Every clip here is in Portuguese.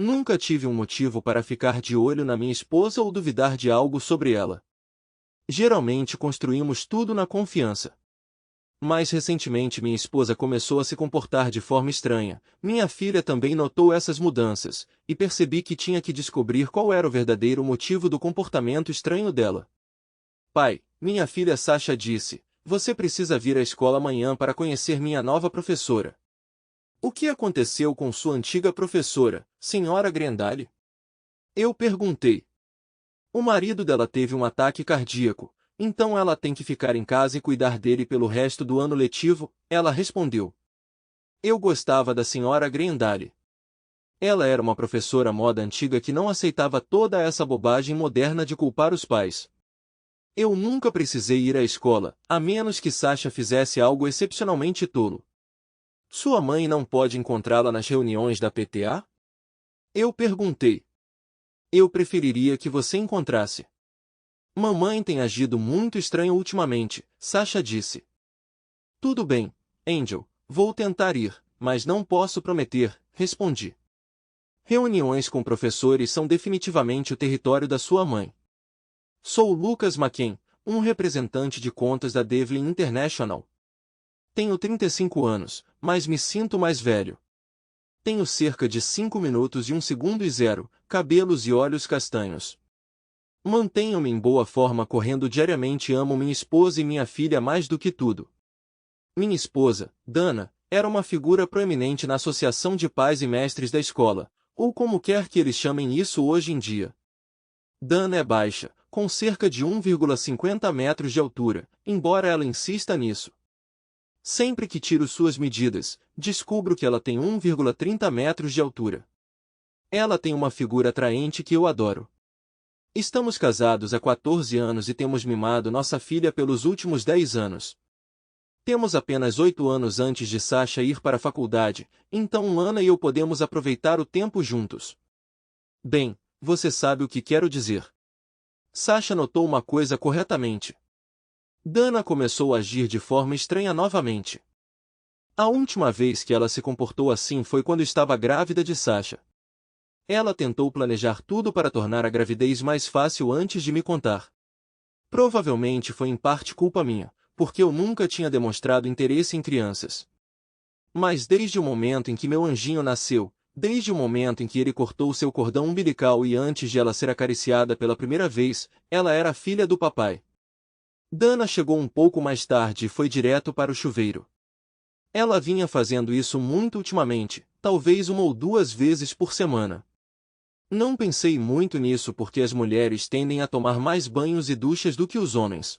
Nunca tive um motivo para ficar de olho na minha esposa ou duvidar de algo sobre ela. Geralmente construímos tudo na confiança. Mas recentemente minha esposa começou a se comportar de forma estranha. Minha filha também notou essas mudanças, e percebi que tinha que descobrir qual era o verdadeiro motivo do comportamento estranho dela. Pai, minha filha Sasha disse, você precisa vir à escola amanhã para conhecer minha nova professora. O que aconteceu com sua antiga professora, Senhora Grendale? Eu perguntei. O marido dela teve um ataque cardíaco, então ela tem que ficar em casa e cuidar dele pelo resto do ano letivo, ela respondeu. Eu gostava da Senhora Grendale. Ela era uma professora moda antiga que não aceitava toda essa bobagem moderna de culpar os pais. Eu nunca precisei ir à escola, a menos que Sasha fizesse algo excepcionalmente tolo. Sua mãe não pode encontrá-la nas reuniões da PTA? Eu perguntei. Eu preferiria que você encontrasse. Mamãe tem agido muito estranho ultimamente, Sasha disse. Tudo bem, Angel, vou tentar ir, mas não posso prometer, respondi. Reuniões com professores são definitivamente o território da sua mãe. Sou Lucas McKen, um representante de contas da Devlin International. Tenho 35 anos, mas me sinto mais velho. Tenho cerca de 5 minutos e 1 segundo e 0, cabelos e olhos castanhos. Mantenho-me em boa forma correndo diariamente e amo minha esposa e minha filha mais do que tudo. Minha esposa, Dana, era uma figura proeminente na Associação de Pais e Mestres da escola, ou como quer que eles chamem isso hoje em dia. Dana é baixa, com cerca de 1,50 metros de altura, embora ela insista nisso. Sempre que tiro suas medidas, descubro que ela tem 1,30 metros de altura. Ela tem uma figura atraente que eu adoro. Estamos casados há 14 anos e temos mimado nossa filha pelos últimos 10 anos. Temos apenas 8 anos antes de Sasha ir para a faculdade, então Lana e eu podemos aproveitar o tempo juntos. Bem, você sabe o que quero dizer. Sasha notou uma coisa corretamente. Dana começou a agir de forma estranha novamente. A última vez que ela se comportou assim foi quando estava grávida de Sasha. Ela tentou planejar tudo para tornar a gravidez mais fácil antes de me contar. Provavelmente foi em parte culpa minha, porque eu nunca tinha demonstrado interesse em crianças. Mas desde o momento em que meu anjinho nasceu, desde o momento em que ele cortou seu cordão umbilical e antes de ela ser acariciada pela primeira vez, ela era filha do papai. Dana chegou um pouco mais tarde e foi direto para o chuveiro. Ela vinha fazendo isso muito ultimamente, talvez 1 ou 2 vezes por semana. Não pensei muito nisso porque as mulheres tendem a tomar mais banhos e duchas do que os homens.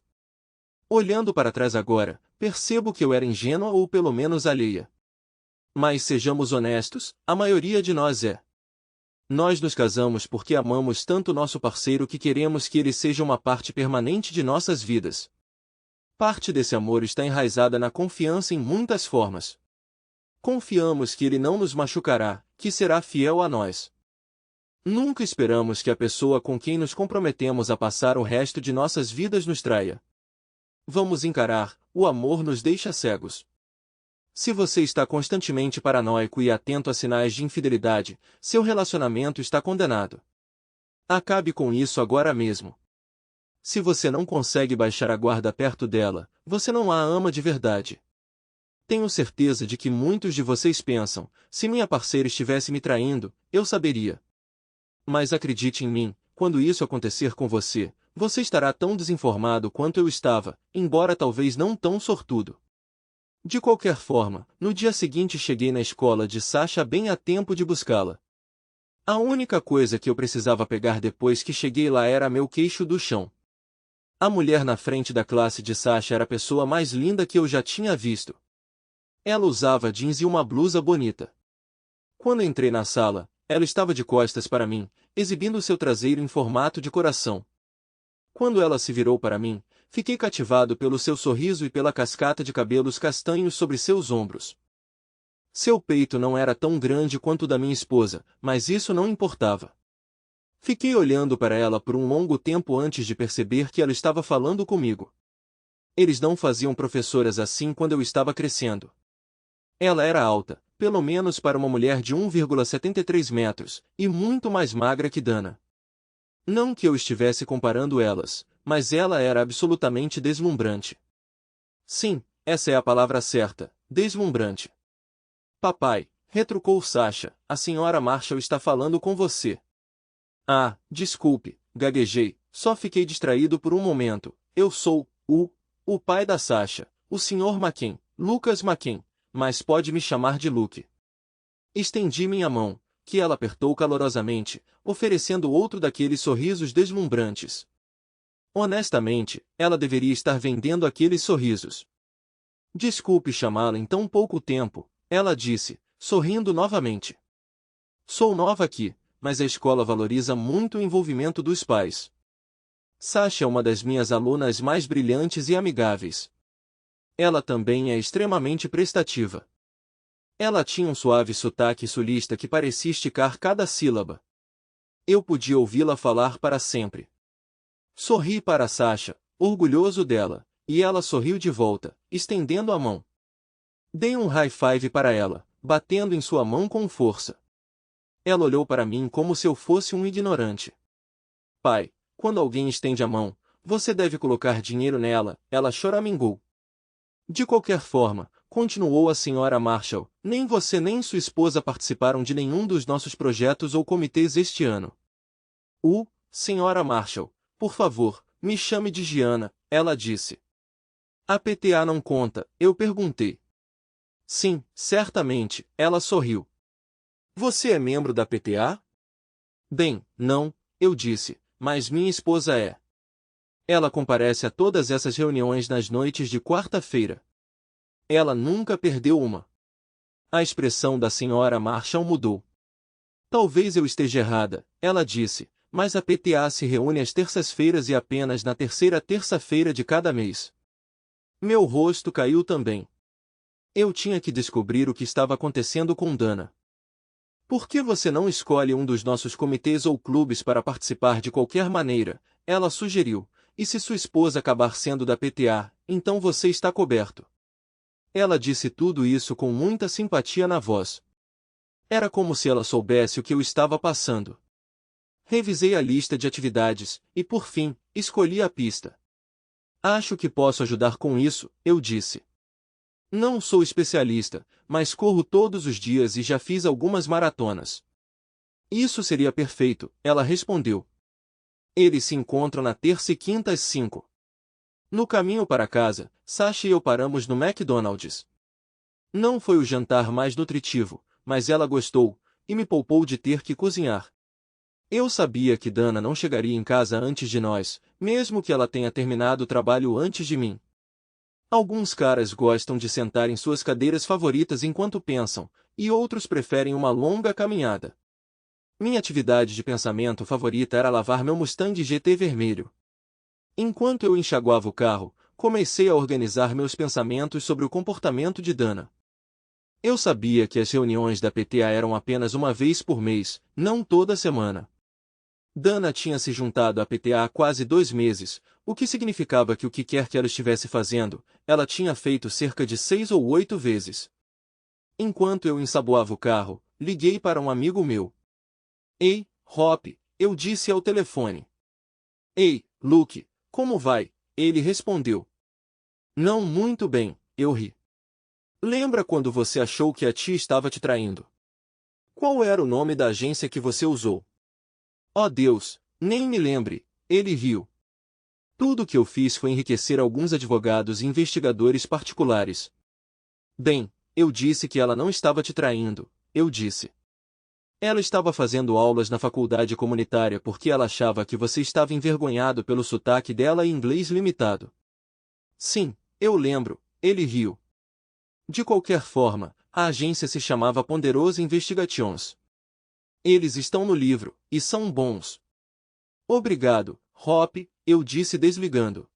Olhando para trás agora, percebo que eu era ingênua ou pelo menos alheia. Mas sejamos honestos, a maioria de nós é. Nós nos casamos porque amamos tanto nosso parceiro que queremos que ele seja uma parte permanente de nossas vidas. Parte desse amor está enraizada na confiança em muitas formas. Confiamos que ele não nos machucará, que será fiel a nós. Nunca esperamos que a pessoa com quem nos comprometemos a passar o resto de nossas vidas nos traia. Vamos encarar, o amor nos deixa cegos. Se você está constantemente paranoico e atento a sinais de infidelidade, seu relacionamento está condenado. Acabe com isso agora mesmo. Se você não consegue baixar a guarda perto dela, você não a ama de verdade. Tenho certeza de que muitos de vocês pensam, se minha parceira estivesse me traindo, eu saberia. Mas acredite em mim, quando isso acontecer com você, você estará tão desinformado quanto eu estava, embora talvez não tão sortudo. De qualquer forma, no dia seguinte cheguei na escola de Sasha bem a tempo de buscá-la. A única coisa que eu precisava pegar depois que cheguei lá era meu queixo do chão. A mulher na frente da classe de Sasha era a pessoa mais linda que eu já tinha visto. Ela usava jeans e uma blusa bonita. Quando entrei na sala, ela estava de costas para mim, exibindo seu traseiro em formato de coração. Quando ela se virou para mim, fiquei cativado pelo seu sorriso e pela cascata de cabelos castanhos sobre seus ombros. Seu peito não era tão grande quanto o da minha esposa, mas isso não importava. Fiquei olhando para ela por um longo tempo antes de perceber que ela estava falando comigo. Eles não faziam professoras assim quando eu estava crescendo. Ela era alta, pelo menos para uma mulher de 1,73 metros, e muito mais magra que Dana. Não que eu estivesse comparando elas, mas ela era absolutamente deslumbrante. Sim, essa é a palavra certa, deslumbrante. Papai, retrucou Sasha, a senhora Marshall está falando com você. Ah, desculpe, gaguejei, só fiquei distraído por um momento. Eu sou o pai da Sasha, o Sr. McKen, Lucas McKen, mas pode me chamar de Luke. Estendi minha mão, que ela apertou calorosamente, oferecendo outro daqueles sorrisos deslumbrantes. Honestamente, ela deveria estar vendendo aqueles sorrisos. Desculpe chamá-la em tão pouco tempo, ela disse, sorrindo novamente. Sou nova aqui, mas a escola valoriza muito o envolvimento dos pais. Sasha é uma das minhas alunas mais brilhantes e amigáveis. Ela também é extremamente prestativa. Ela tinha um suave sotaque sulista que parecia esticar cada sílaba. Eu podia ouvi-la falar para sempre. Sorri para Sasha, orgulhoso dela, e ela sorriu de volta, estendendo a mão. Dei um high five para ela, batendo em sua mão com força. Ela olhou para mim como se eu fosse um ignorante. Pai, quando alguém estende a mão, você deve colocar dinheiro nela, ela choramingou. De qualquer forma, continuou a senhora Marshall, nem você nem sua esposa participaram de nenhum dos nossos projetos ou comitês este ano. Senhora Marshall, por favor, me chame de Gianna, ela disse. A PTA não conta, eu perguntei. Sim, certamente, ela sorriu. Você é membro da PTA? Bem, não, eu disse, mas minha esposa é. Ela comparece a todas essas reuniões nas noites de quarta-feira. Ela nunca perdeu uma. A expressão da senhora Marshall mudou. Talvez eu esteja errada, ela disse, mas a PTA se reúne às terças-feiras e apenas na terceira terça-feira de cada mês. Meu rosto caiu também. Eu tinha que descobrir o que estava acontecendo com Dana. Por que você não escolhe um dos nossos comitês ou clubes para participar de qualquer maneira? Ela sugeriu. E se sua esposa acabar sendo da PTA, então você está coberto. Ela disse tudo isso com muita simpatia na voz. Era como se ela soubesse o que eu estava passando. Revisei a lista de atividades, e por fim, escolhi a pista. Acho que posso ajudar com isso, eu disse. Não sou especialista, mas corro todos os dias e já fiz algumas maratonas. Isso seria perfeito, ela respondeu. Eles se encontram na terça e quinta às 5. No caminho para casa, Sasha e eu paramos no McDonald's. Não foi o jantar mais nutritivo, mas ela gostou, e me poupou de ter que cozinhar. Eu sabia que Dana não chegaria em casa antes de nós, mesmo que ela tenha terminado o trabalho antes de mim. Alguns caras gostam de sentar em suas cadeiras favoritas enquanto pensam, e outros preferem uma longa caminhada. Minha atividade de pensamento favorita era lavar meu Mustang GT vermelho. Enquanto eu enxaguava o carro, comecei a organizar meus pensamentos sobre o comportamento de Dana. Eu sabia que as reuniões da PTA eram apenas uma vez por mês, não toda semana. Dana tinha se juntado à PTA há quase 2 meses, o que significava que o que quer que ela estivesse fazendo, ela tinha feito cerca de 6 ou 8 vezes. Enquanto eu ensaboava o carro, liguei para um amigo meu. Ei, Hop, eu disse ao telefone. Ei, Luke, como vai? Ele respondeu. Não muito bem, eu ri. Lembra quando você achou que a tia estava te traindo? Qual era o nome da agência que você usou? Oh Deus, nem me lembre, ele riu. Tudo o que eu fiz foi enriquecer alguns advogados e investigadores particulares. Bem, eu disse que ela não estava te traindo, eu disse. Ela estava fazendo aulas na faculdade comunitária porque ela achava que você estava envergonhado pelo sotaque dela e inglês limitado. Sim, eu lembro, ele riu. De qualquer forma, a agência se chamava Ponderosa Investigations. Eles estão no livro, e são bons. Obrigado, Hop, eu disse desligando.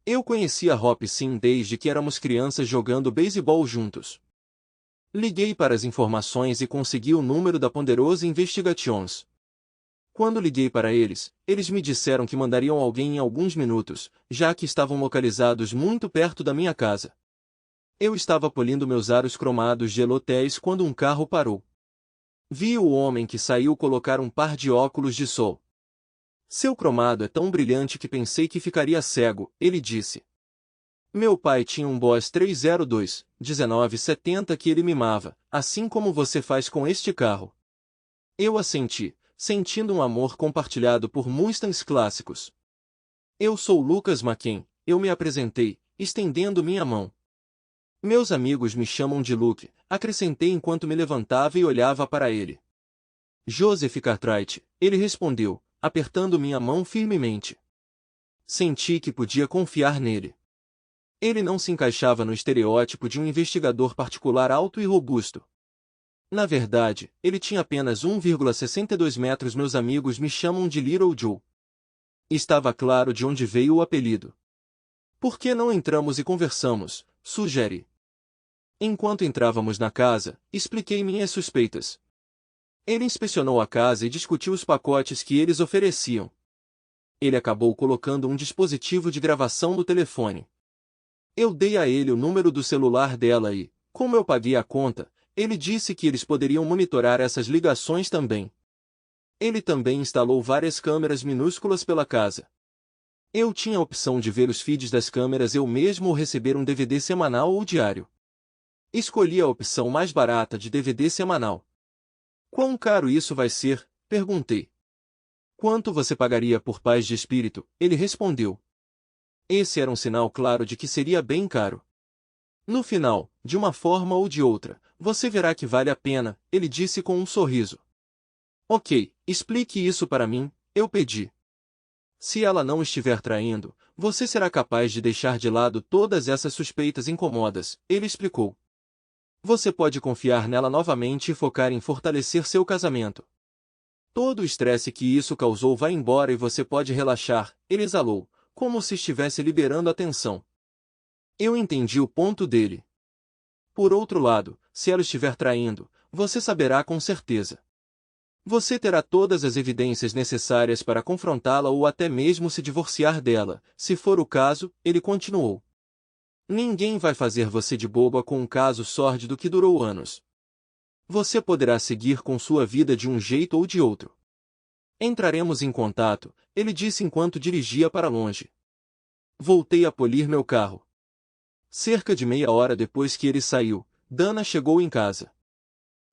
Eu conhecia Hop sim desde que éramos crianças jogando beisebol juntos. Liguei para as informações e consegui o número da Ponderosa Investigations. Quando liguei para eles, eles me disseram que mandariam alguém em alguns minutos, já que estavam localizados muito perto da minha casa. Eu estava polindo meus aros cromados de elotéis quando um carro parou. Vi o homem que saiu colocar um par de óculos de sol. Seu cromado é tão brilhante que pensei que ficaria cego, ele disse. Meu pai tinha um Boss 302, 1970 que ele mimava, assim como você faz com este carro. Eu assenti, sentindo um amor compartilhado por Mustangs clássicos. Eu sou Lucas McKen, eu me apresentei, estendendo minha mão. Meus amigos me chamam de Luke, acrescentei enquanto me levantava e olhava para ele. Joseph Cartwright, ele respondeu, apertando minha mão firmemente. Senti que podia confiar nele. Ele não se encaixava no estereótipo de um investigador particular alto e robusto. Na verdade, ele tinha apenas 1,62 metros. Meus amigos me chamam de Little Joe. Estava claro de onde veio o apelido. Por que não entramos e conversamos? Sugere. Enquanto entrávamos na casa, expliquei minhas suspeitas. Ele inspecionou a casa e discutiu os pacotes que eles ofereciam. Ele acabou colocando um dispositivo de gravação no telefone. Eu dei a ele o número do celular dela e, como eu paguei a conta, ele disse que eles poderiam monitorar essas ligações também. Ele também instalou várias câmeras minúsculas pela casa. Eu tinha a opção de ver os feeds das câmeras eu mesmo ou receber um DVD semanal ou diário. Escolhi a opção mais barata de DVD semanal. Quão caro isso vai ser? Perguntei. Quanto você pagaria por paz de espírito? Ele respondeu. Esse era um sinal claro de que seria bem caro. No final, de uma forma ou de outra, você verá que vale a pena, ele disse com um sorriso. Ok, explique isso para mim, eu pedi. Se ela não estiver traindo, você será capaz de deixar de lado todas essas suspeitas incomodas, ele explicou. Você pode confiar nela novamente e focar em fortalecer seu casamento. Todo o estresse que isso causou vai embora e você pode relaxar, ele exalou, como se estivesse liberando a tensão. Eu entendi o ponto dele. Por outro lado, se ela estiver traindo, você saberá com certeza. Você terá todas as evidências necessárias para confrontá-la ou até mesmo se divorciar dela, se for o caso, ele continuou. Ninguém vai fazer você de boba com um caso sórdido que durou anos. Você poderá seguir com sua vida de um jeito ou de outro. Entraremos em contato, ele disse enquanto dirigia para longe. Voltei a polir meu carro. Cerca de meia hora depois que ele saiu, Dana chegou em casa.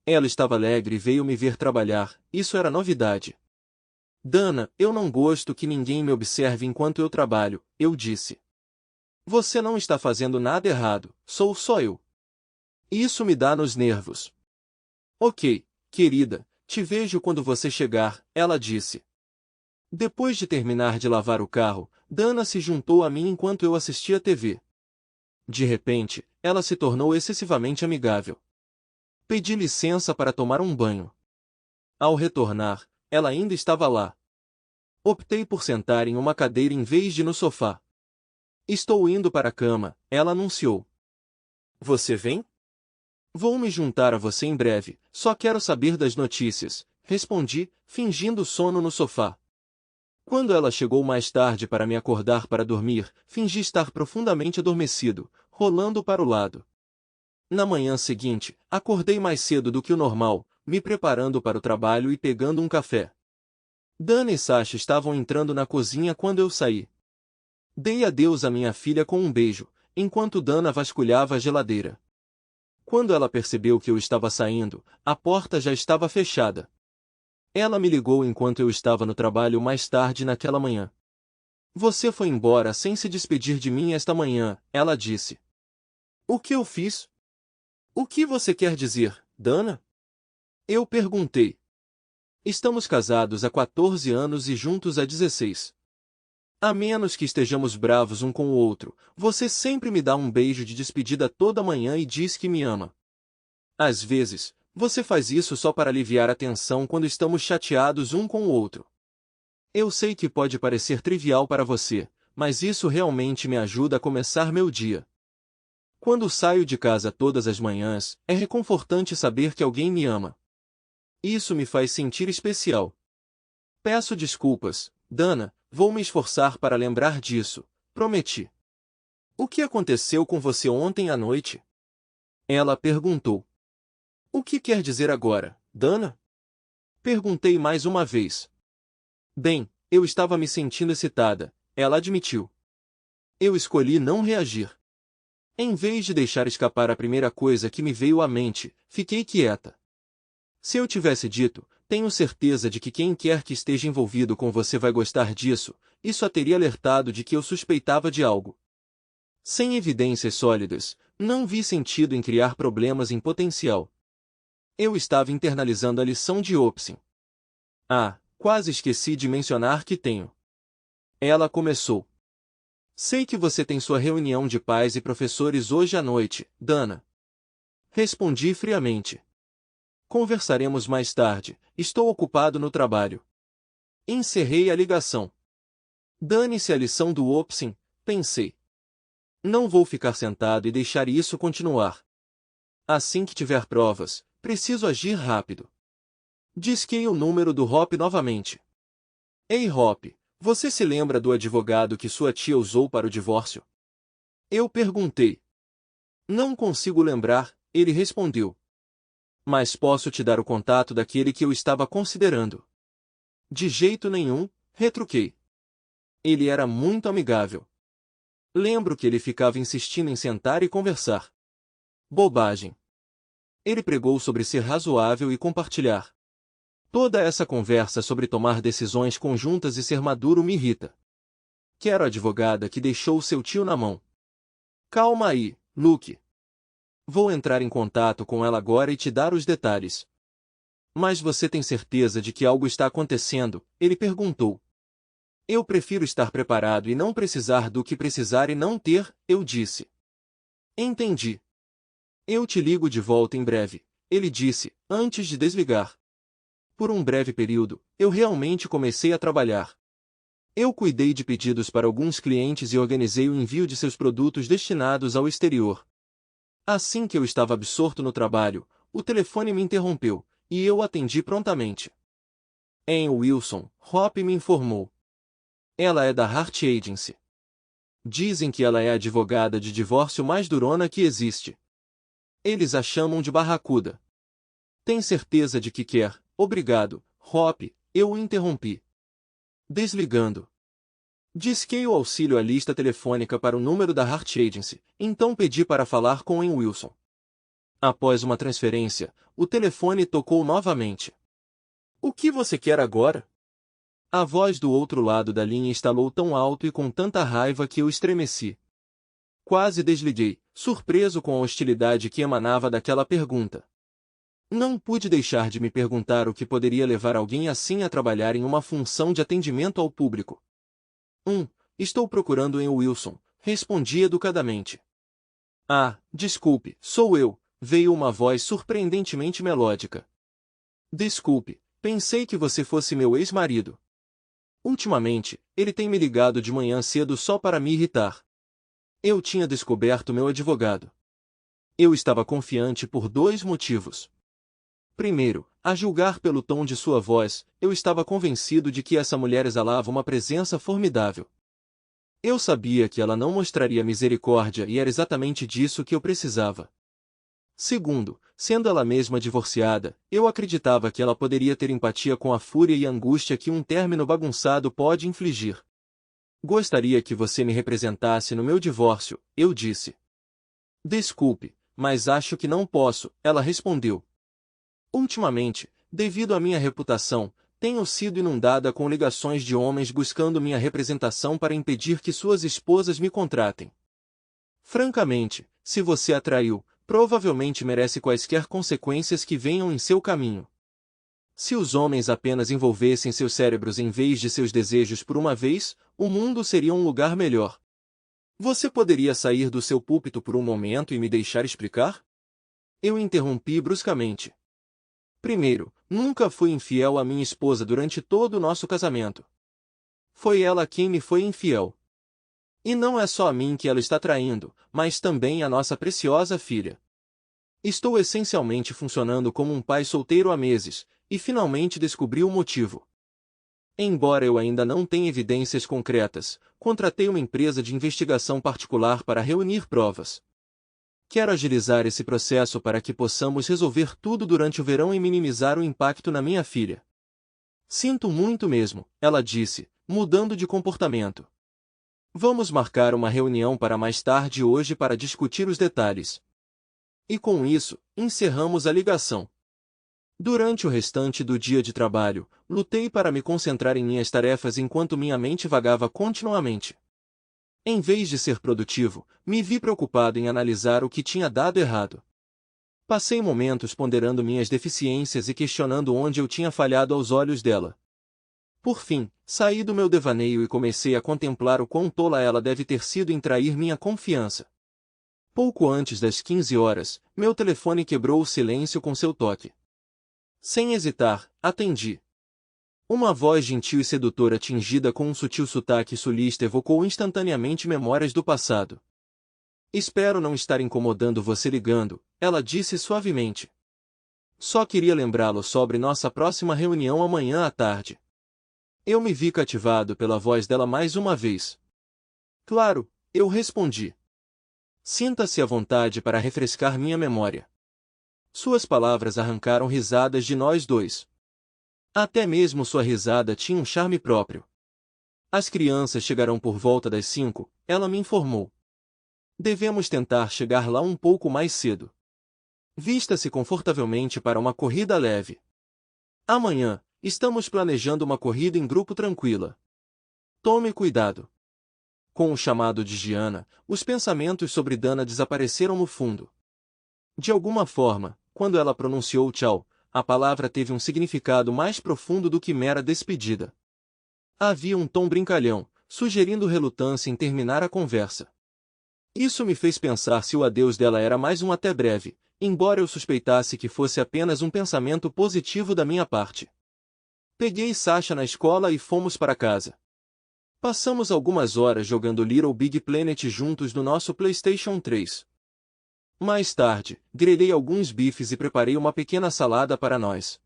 Ela estava alegre e veio me ver trabalhar, isso era novidade. Dana, eu não gosto que ninguém me observe enquanto eu trabalho, eu disse. Você não está fazendo nada errado, sou só eu. Isso me dá nos nervos. Ok, querida, te vejo quando você chegar, ela disse. Depois de terminar de lavar o carro, Dana se juntou a mim enquanto eu assistia TV. De repente, ela se tornou excessivamente amigável. Pedi licença para tomar um banho. Ao retornar, ela ainda estava lá. Optei por sentar em uma cadeira em vez de no sofá. Estou indo para a cama, ela anunciou. Você vem? Vou me juntar a você em breve, só quero saber das notícias, respondi, fingindo sono no sofá. Quando ela chegou mais tarde para me acordar para dormir, fingi estar profundamente adormecido, rolando para o lado. Na manhã seguinte, acordei mais cedo do que o normal, me preparando para o trabalho e pegando um café. Dana e Sasha estavam entrando na cozinha quando eu saí. Dei adeus à minha filha com um beijo, enquanto Dana vasculhava a geladeira. Quando ela percebeu que eu estava saindo, a porta já estava fechada. Ela me ligou enquanto eu estava no trabalho mais tarde naquela manhã. Você foi embora sem se despedir de mim esta manhã, ela disse. O que eu fiz? O que você quer dizer, Dana? Eu perguntei. Estamos casados há 14 anos e juntos há 16. A menos que estejamos bravos um com o outro, você sempre me dá um beijo de despedida toda manhã e diz que me ama. Às vezes, você faz isso só para aliviar a tensão quando estamos chateados um com o outro. Eu sei que pode parecer trivial para você, mas isso realmente me ajuda a começar meu dia. Quando saio de casa todas as manhãs, é reconfortante saber que alguém me ama. Isso me faz sentir especial. Peço desculpas, Dana, vou me esforçar para lembrar disso, prometi. O que aconteceu com você ontem à noite? Ela perguntou. O que quer dizer agora, Dana? Perguntei mais uma vez. Bem, eu estava me sentindo excitada, ela admitiu. Eu escolhi não reagir. Em vez de deixar escapar a primeira coisa que me veio à mente, fiquei quieta. Se eu tivesse dito, tenho certeza de que quem quer que esteja envolvido com você vai gostar disso, isso a teria alertado de que eu suspeitava de algo. Sem evidências sólidas, não vi sentido em criar problemas em potencial. Eu estava internalizando a lição de Opsin. Ah, quase esqueci de mencionar que tenho. Ela começou. Sei que você tem sua reunião de pais e professores hoje à noite, Dana. Respondi friamente. Conversaremos mais tarde, estou ocupado no trabalho. Encerrei a ligação. Dane-se a lição do Opsin, pensei. Não vou ficar sentado e deixar isso continuar. Assim que tiver provas, preciso agir rápido. Disquei o número do Hop novamente. Ei Hop, você se lembra do advogado que sua tia usou para o divórcio? Eu perguntei. Não consigo lembrar, ele respondeu. Mas posso te dar o contato daquele que eu estava considerando. De jeito nenhum, retruquei. Ele era muito amigável. Lembro que ele ficava insistindo em sentar e conversar. Bobagem. Ele pregou sobre ser razoável e compartilhar. Toda essa conversa sobre tomar decisões conjuntas e ser maduro me irrita. Quero a advogada que deixou seu tio na mão. Calma aí, Luke. Vou entrar em contato com ela agora e te dar os detalhes. Mas você tem certeza de que algo está acontecendo? Ele perguntou. Eu prefiro estar preparado e não precisar do que precisar e não ter, eu disse. Entendi. Eu te ligo de volta em breve, ele disse, antes de desligar. Por um breve período, eu realmente comecei a trabalhar. Eu cuidei de pedidos para alguns clientes e organizei o envio de seus produtos destinados ao exterior. Assim que eu estava absorto no trabalho, o telefone me interrompeu, e eu atendi prontamente. Anne Wilson, Hop me informou. Ela é da Hart Agency. Dizem que ela é a advogada de divórcio mais durona que existe. Eles a chamam de barracuda. Tem certeza de que quer? Obrigado, Hop, eu o interrompi. Desligando. Disquei o auxílio à lista telefônica para o número da Hart Agency, então pedi para falar com Anne Wilson. Após uma transferência, o telefone tocou novamente. O que você quer agora? A voz do outro lado da linha estalou tão alto e com tanta raiva que eu estremeci. Quase desliguei, surpreso com a hostilidade que emanava daquela pergunta. Não pude deixar de me perguntar o que poderia levar alguém assim a trabalhar em uma função de atendimento ao público. Estou procurando Anne Wilson, respondi educadamente. Ah, desculpe, sou eu, veio uma voz surpreendentemente melódica. Desculpe, pensei que você fosse meu ex-marido. Ultimamente, ele tem me ligado de manhã cedo só para me irritar. Eu tinha descoberto meu advogado. Eu estava confiante por 2 motivos. Primeiro, a julgar pelo tom de sua voz, eu estava convencido de que essa mulher exalava uma presença formidável. Eu sabia que ela não mostraria misericórdia e era exatamente disso que eu precisava. Segundo, sendo ela mesma divorciada, eu acreditava que ela poderia ter empatia com a fúria e angústia que um término bagunçado pode infligir. Gostaria que você me representasse no meu divórcio, eu disse. Desculpe, mas acho que não posso, ela respondeu. Ultimamente, devido à minha reputação, tenho sido inundada com ligações de homens buscando minha representação para impedir que suas esposas me contratem. Francamente, se você a traiu, provavelmente merece quaisquer consequências que venham em seu caminho. Se os homens apenas envolvessem seus cérebros em vez de seus desejos por uma vez, o mundo seria um lugar melhor. Você poderia sair do seu púlpito por um momento e me deixar explicar? Eu interrompi bruscamente. Primeiro, nunca fui infiel à minha esposa durante todo o nosso casamento. Foi ela quem me foi infiel. E não é só a mim que ela está traindo, mas também a nossa preciosa filha. Estou essencialmente funcionando como um pai solteiro há meses, e finalmente descobri o motivo. Embora eu ainda não tenha evidências concretas, contratei uma empresa de investigação particular para reunir provas. Quero agilizar esse processo para que possamos resolver tudo durante o verão e minimizar o impacto na minha filha. Sinto muito mesmo, ela disse, mudando de comportamento. Vamos marcar uma reunião para mais tarde hoje para discutir os detalhes. E com isso, encerramos a ligação. Durante o restante do dia de trabalho, lutei para me concentrar em minhas tarefas enquanto minha mente vagava continuamente. Em vez de ser produtivo, me vi preocupado em analisar o que tinha dado errado. Passei momentos ponderando minhas deficiências e questionando onde eu tinha falhado aos olhos dela. Por fim, saí do meu devaneio e comecei a contemplar o quão tola ela deve ter sido em trair minha confiança. Pouco antes das 15 horas, meu telefone quebrou o silêncio com seu toque. Sem hesitar, atendi. Uma voz gentil e sedutora tingida com um sutil sotaque sulista evocou instantaneamente memórias do passado. Espero não estar incomodando você ligando, ela disse suavemente. Só queria lembrá-lo sobre nossa próxima reunião amanhã à tarde. Eu me vi cativado pela voz dela mais uma vez. Claro, eu respondi. Sinta-se à vontade para refrescar minha memória. Suas palavras arrancaram risadas de nós dois. Até mesmo sua risada tinha um charme próprio. As crianças chegarão por volta das 5, ela me informou. Devemos tentar chegar lá um pouco mais cedo. Vista-se confortavelmente para uma corrida leve. Amanhã, estamos planejando uma corrida em grupo tranquila. Tome cuidado. Com o chamado de Gianna, os pensamentos sobre Dana desapareceram no fundo. De alguma forma, quando ela pronunciou tchau, a palavra teve um significado mais profundo do que mera despedida. Havia um tom brincalhão, sugerindo relutância em terminar a conversa. Isso me fez pensar se o adeus dela era mais um até breve, embora eu suspeitasse que fosse apenas um pensamento positivo da minha parte. Peguei Sasha na escola e fomos para casa. Passamos algumas horas jogando Little Big Planet juntos no nosso PlayStation 3. Mais tarde, grelhei alguns bifes e preparei uma pequena salada para nós.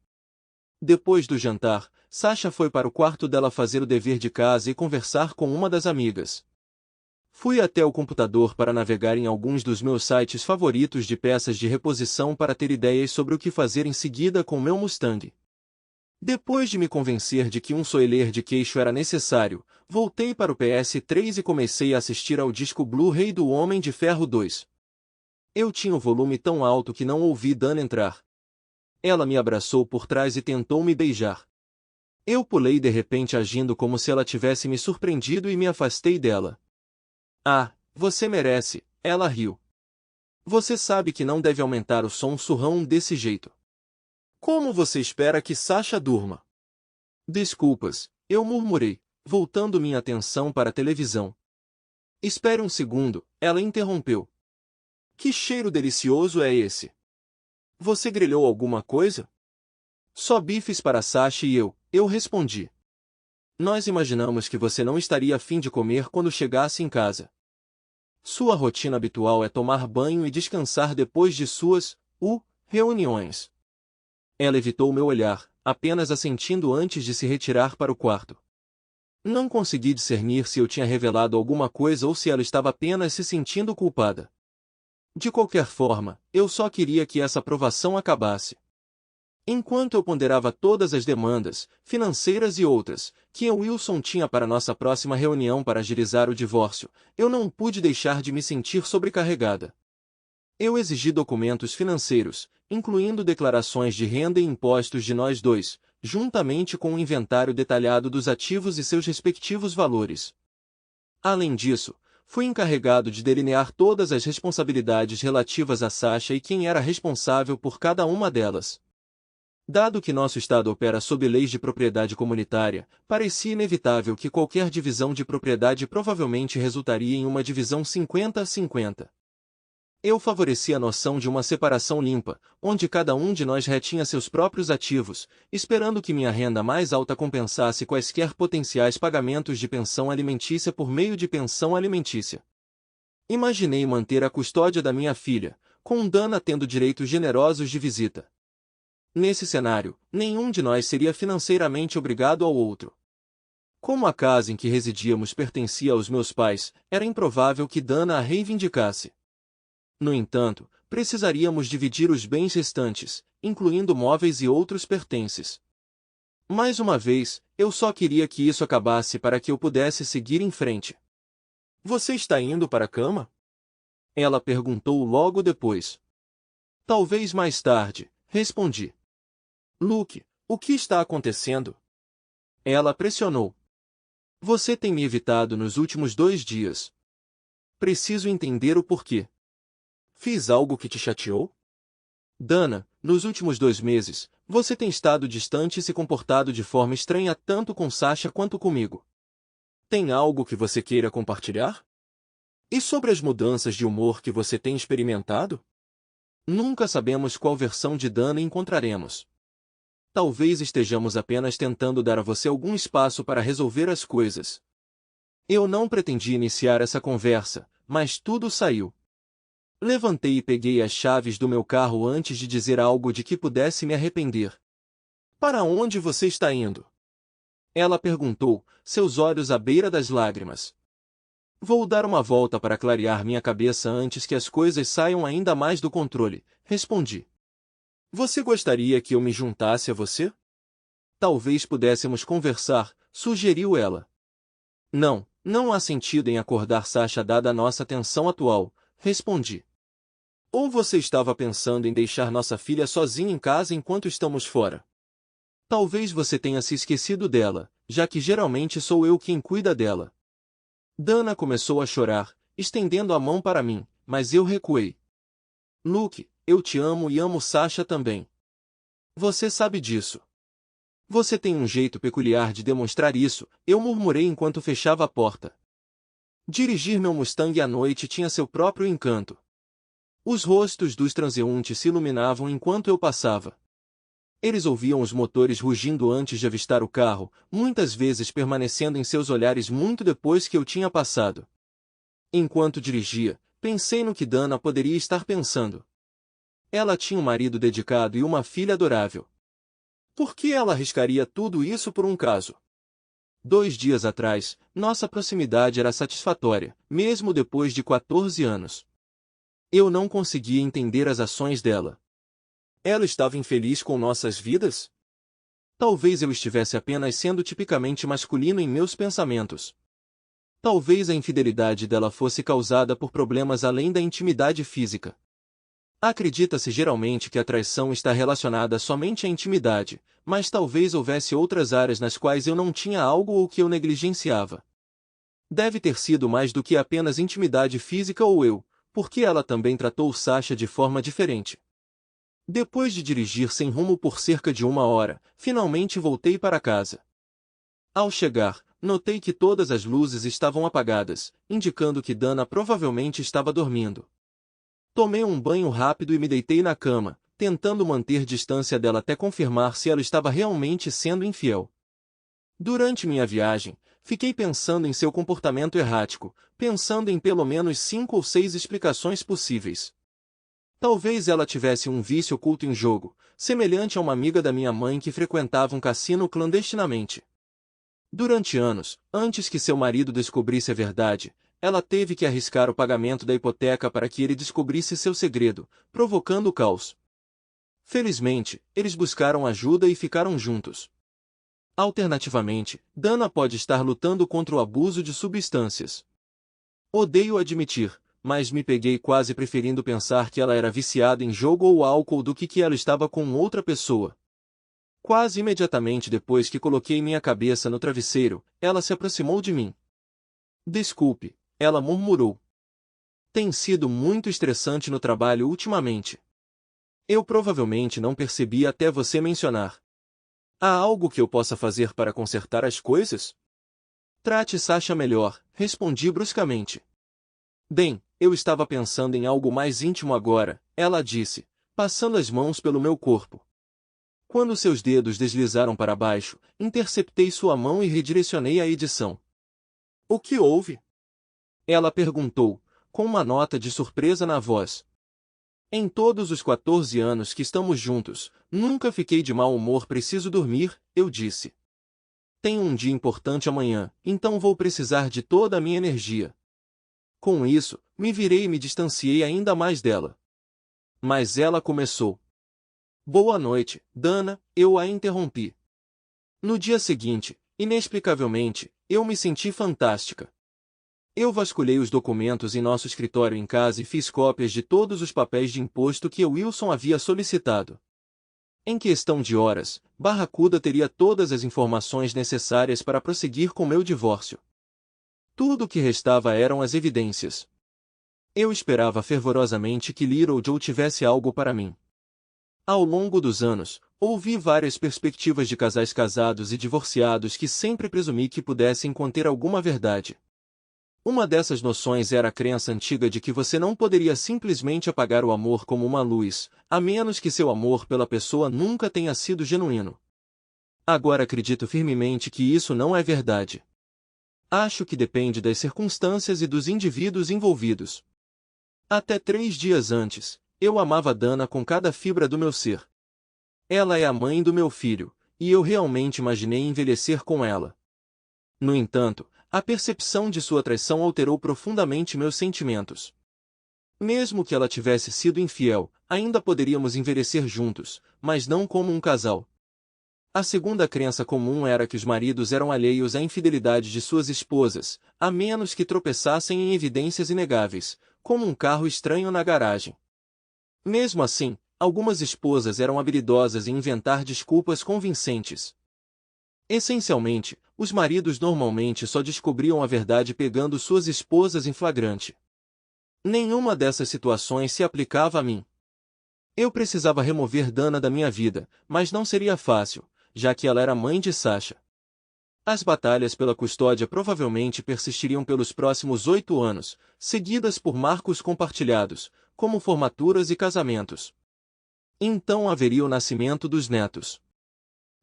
Depois do jantar, Sasha foi para o quarto dela fazer o dever de casa e conversar com uma das amigas. Fui até o computador para navegar em alguns dos meus sites favoritos de peças de reposição para ter ideias sobre o que fazer em seguida com meu Mustang. Depois de me convencer de que um spoiler de queixo era necessário, voltei para o PS3 e comecei a assistir ao disco Blu-ray do Homem de Ferro 2. Eu tinha o volume tão alto que não ouvi Dana entrar. Ela me abraçou por trás e tentou me beijar. Eu pulei de repente agindo como se ela tivesse me surpreendido e me afastei dela. Ah, você merece, ela riu. Você sabe que não deve aumentar o som surrão desse jeito. Como você espera que Sasha durma? Desculpas, eu murmurei, voltando minha atenção para a televisão. Espere um segundo, ela interrompeu. Que cheiro delicioso é esse? Você grelhou alguma coisa? Só bifes para Sasha e eu respondi. Nós imaginamos que você não estaria a fim de comer quando chegasse em casa. Sua rotina habitual é tomar banho e descansar depois de suas, reuniões. Ela evitou meu olhar, apenas assentindo antes de se retirar para o quarto. Não consegui discernir se eu tinha revelado alguma coisa ou se ela estava apenas se sentindo culpada. De qualquer forma, eu só queria que essa provação acabasse. Enquanto eu ponderava todas as demandas, financeiras e outras, que Wilson tinha para nossa próxima reunião para agilizar o divórcio, eu não pude deixar de me sentir sobrecarregada. Eu exigi documentos financeiros, incluindo declarações de renda e impostos de nós dois, juntamente com um inventário detalhado dos ativos e seus respectivos valores. Além disso, fui encarregado de delinear todas as responsabilidades relativas a Sasha e quem era responsável por cada uma delas. Dado que nosso estado opera sob leis de propriedade comunitária, parecia inevitável que qualquer divisão de propriedade provavelmente resultaria em uma divisão 50-50. Eu favorecia a noção de uma separação limpa, onde cada um de nós retinha seus próprios ativos, esperando que minha renda mais alta compensasse quaisquer potenciais pagamentos de pensão alimentícia por meio de pensão alimentícia. Imaginei manter a custódia da minha filha, com Dana tendo direitos generosos de visita. Nesse cenário, nenhum de nós seria financeiramente obrigado ao outro. Como a casa em que residíamos pertencia aos meus pais, era improvável que Dana a reivindicasse. No entanto, precisaríamos dividir os bens restantes, incluindo móveis e outros pertences. Mais uma vez, eu só queria que isso acabasse para que eu pudesse seguir em frente. Você está indo para a cama? Ela perguntou logo depois. Talvez mais tarde, respondi. Luke, o que está acontecendo? Ela pressionou. Você tem me evitado nos últimos 2 dias. Preciso entender o porquê. Fiz algo que te chateou? Dana, nos últimos 2 meses, você tem estado distante e se comportado de forma estranha tanto com Sasha quanto comigo. Tem algo que você queira compartilhar? E sobre as mudanças de humor que você tem experimentado? Nunca sabemos qual versão de Dana encontraremos. Talvez estejamos apenas tentando dar a você algum espaço para resolver as coisas. Eu não pretendi iniciar essa conversa, mas tudo saiu. Levantei e peguei as chaves do meu carro antes de dizer algo de que pudesse me arrepender. Para onde você está indo? Ela perguntou, seus olhos à beira das lágrimas. Vou dar uma volta para clarear minha cabeça antes que as coisas saiam ainda mais do controle, respondi. Você gostaria que eu me juntasse a você? Talvez pudéssemos conversar, sugeriu ela. Não, não há sentido em acordar Sasha dada a nossa tensão atual, respondi. Ou você estava pensando em deixar nossa filha sozinha em casa enquanto estamos fora? Talvez você tenha se esquecido dela, já que geralmente sou eu quem cuida dela. Dana começou a chorar, estendendo a mão para mim, mas eu recuei. Luke, eu te amo e amo Sasha também. Você sabe disso. Você tem um jeito peculiar de demonstrar isso, eu murmurei enquanto fechava a porta. Dirigir meu Mustang à noite tinha seu próprio encanto. Os rostos dos transeuntes se iluminavam enquanto eu passava. Eles ouviam os motores rugindo antes de avistar o carro, muitas vezes permanecendo em seus olhares muito depois que eu tinha passado. Enquanto dirigia, pensei no que Dana poderia estar pensando. Ela tinha um marido dedicado e uma filha adorável. Por que ela arriscaria tudo isso por um caso? 2 dias atrás, nossa proximidade era satisfatória, mesmo depois de 14 anos. Eu não conseguia entender as ações dela. Ela estava infeliz com nossas vidas? Talvez eu estivesse apenas sendo tipicamente masculino em meus pensamentos. Talvez a infidelidade dela fosse causada por problemas além da intimidade física. Acredita-se geralmente que a traição está relacionada somente à intimidade, mas talvez houvesse outras áreas nas quais eu não tinha algo ou que eu negligenciava. Deve ter sido mais do que apenas intimidade física ou eu, porque ela também tratou Sasha de forma diferente. Depois de dirigir sem rumo por cerca de 1 hora, finalmente voltei para casa. Ao chegar, notei que todas as luzes estavam apagadas, indicando que Dana provavelmente estava dormindo. Tomei um banho rápido e me deitei na cama, tentando manter distância dela até confirmar se ela estava realmente sendo infiel. Durante minha viagem, fiquei pensando em seu comportamento errático, pensando em pelo menos 5 ou 6 explicações possíveis. Talvez ela tivesse um vício oculto em jogo, semelhante a uma amiga da minha mãe que frequentava um cassino clandestinamente. Durante anos, antes que seu marido descobrisse a verdade, ela teve que arriscar o pagamento da hipoteca para que ele descobrisse seu segredo, provocando o caos. Felizmente, eles buscaram ajuda e ficaram juntos. Alternativamente, Dana pode estar lutando contra o abuso de substâncias. Odeio admitir, mas me peguei quase preferindo pensar que ela era viciada em jogo ou álcool do que ela estava com outra pessoa. Quase imediatamente depois que coloquei minha cabeça no travesseiro, ela se aproximou de mim. Desculpe, ela murmurou. Tem sido muito estressante no trabalho ultimamente. Eu provavelmente não percebi até você mencionar. Há algo que eu possa fazer para consertar as coisas? Trate Sasha melhor, respondi bruscamente. Bem, eu estava pensando em algo mais íntimo agora, ela disse, passando as mãos pelo meu corpo. Quando seus dedos deslizaram para baixo, interceptei sua mão e redirecionei a edição. O que houve? Ela perguntou, com uma nota de surpresa na voz. Em todos os 14 anos que estamos juntos, nunca fiquei de mau humor. Preciso dormir, eu disse. Tenho um dia importante amanhã, então vou precisar de toda a minha energia. Com isso, me virei e me distanciei ainda mais dela. Mas ela começou. Boa noite, Dana, eu a interrompi. No dia seguinte, inexplicavelmente, eu me senti fantástica. Eu vasculhei os documentos em nosso escritório em casa e fiz cópias de todos os papéis de imposto que Wilson havia solicitado. Em questão de horas, Barracuda teria todas as informações necessárias para prosseguir com meu divórcio. Tudo o que restava eram as evidências. Eu esperava fervorosamente que Little Joe tivesse algo para mim. Ao longo dos anos, ouvi várias perspectivas de casais casados e divorciados que sempre presumi que pudessem conter alguma verdade. Uma dessas noções era a crença antiga de que você não poderia simplesmente apagar o amor como uma luz, a menos que seu amor pela pessoa nunca tenha sido genuíno. Agora acredito firmemente que isso não é verdade. Acho que depende das circunstâncias e dos indivíduos envolvidos. Até 3 dias antes, eu amava Dana com cada fibra do meu ser. Ela é a mãe do meu filho, e eu realmente imaginei envelhecer com ela. No entanto, a percepção de sua traição alterou profundamente meus sentimentos. Mesmo que ela tivesse sido infiel, ainda poderíamos envelhecer juntos, mas não como um casal. A segunda crença comum era que os maridos eram alheios à infidelidade de suas esposas, a menos que tropeçassem em evidências inegáveis, como um carro estranho na garagem. Mesmo assim, algumas esposas eram habilidosas em inventar desculpas convincentes. Essencialmente, os maridos normalmente só descobriam a verdade pegando suas esposas em flagrante. Nenhuma dessas situações se aplicava a mim. Eu precisava remover Dana da minha vida, mas não seria fácil, já que ela era mãe de Sasha. As batalhas pela custódia provavelmente persistiriam pelos próximos 8 anos, seguidas por marcos compartilhados, como formaturas e casamentos. Então haveria o nascimento dos netos.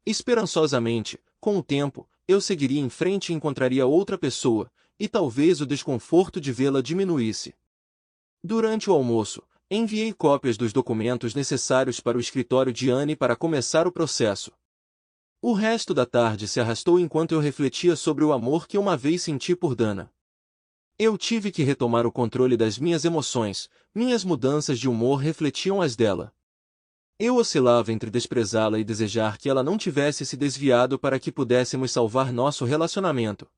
Esperançosamente, com o tempo, eu seguiria em frente e encontraria outra pessoa, e talvez o desconforto de vê-la diminuísse. Durante o almoço, enviei cópias dos documentos necessários para o escritório de Anne para começar o processo. O resto da tarde se arrastou enquanto eu refletia sobre o amor que uma vez senti por Dana. Eu tive que retomar o controle das minhas emoções, minhas mudanças de humor refletiam as dela. Eu oscilava entre desprezá-la e desejar que ela não tivesse se desviado para que pudéssemos salvar nosso relacionamento.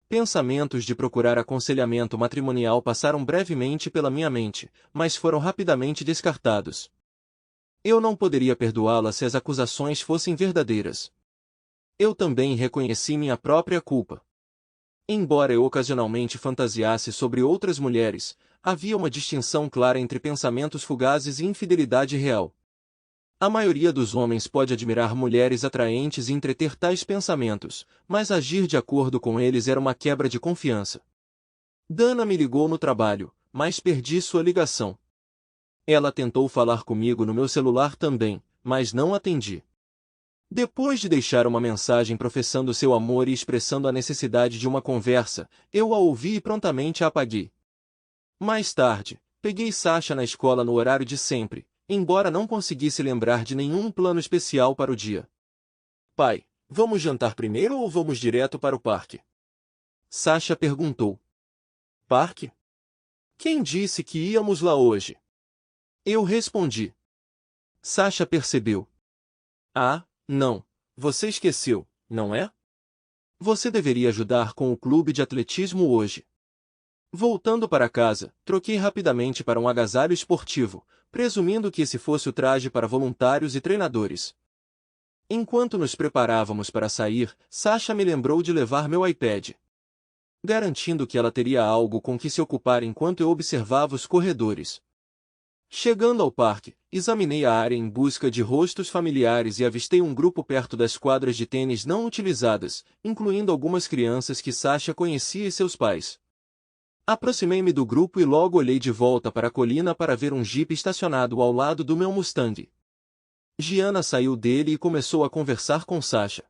Pensamentos de procurar aconselhamento matrimonial passaram brevemente pela minha mente, mas foram rapidamente descartados. Eu não poderia perdoá-la se as acusações fossem verdadeiras. Eu também reconheci minha própria culpa. Embora eu ocasionalmente fantasiasse sobre outras mulheres, havia uma distinção clara entre pensamentos fugazes e infidelidade real. A maioria dos homens pode admirar mulheres atraentes e entreter tais pensamentos, mas agir de acordo com eles era uma quebra de confiança. Dana me ligou no trabalho, mas perdi sua ligação. Ela tentou falar comigo no meu celular também, mas não atendi. Depois de deixar uma mensagem professando seu amor e expressando a necessidade de uma conversa, eu a ouvi e prontamente a apaguei. Mais tarde, peguei Sasha na escola no horário de sempre, embora não conseguisse lembrar de nenhum plano especial para o dia. Pai, vamos jantar primeiro ou vamos direto para o parque? Sasha perguntou. Parque? Quem disse que íamos lá hoje? Eu respondi. Sasha percebeu. Ah, não. Você esqueceu, não é? Você deveria ajudar com o clube de atletismo hoje. Voltando para casa, troquei rapidamente para um agasalho esportivo, presumindo que esse fosse o traje para voluntários e treinadores. Enquanto nos preparávamos para sair, Sasha me lembrou de levar meu iPad, garantindo que ela teria algo com que se ocupar enquanto eu observava os corredores. Chegando ao parque, examinei a área em busca de rostos familiares e avistei um grupo perto das quadras de tênis não utilizadas, incluindo algumas crianças que Sasha conhecia e seus pais. Aproximei-me do grupo e logo olhei de volta para a colina para ver um Jeep estacionado ao lado do meu Mustang. Gianna saiu dele e começou a conversar com Sasha.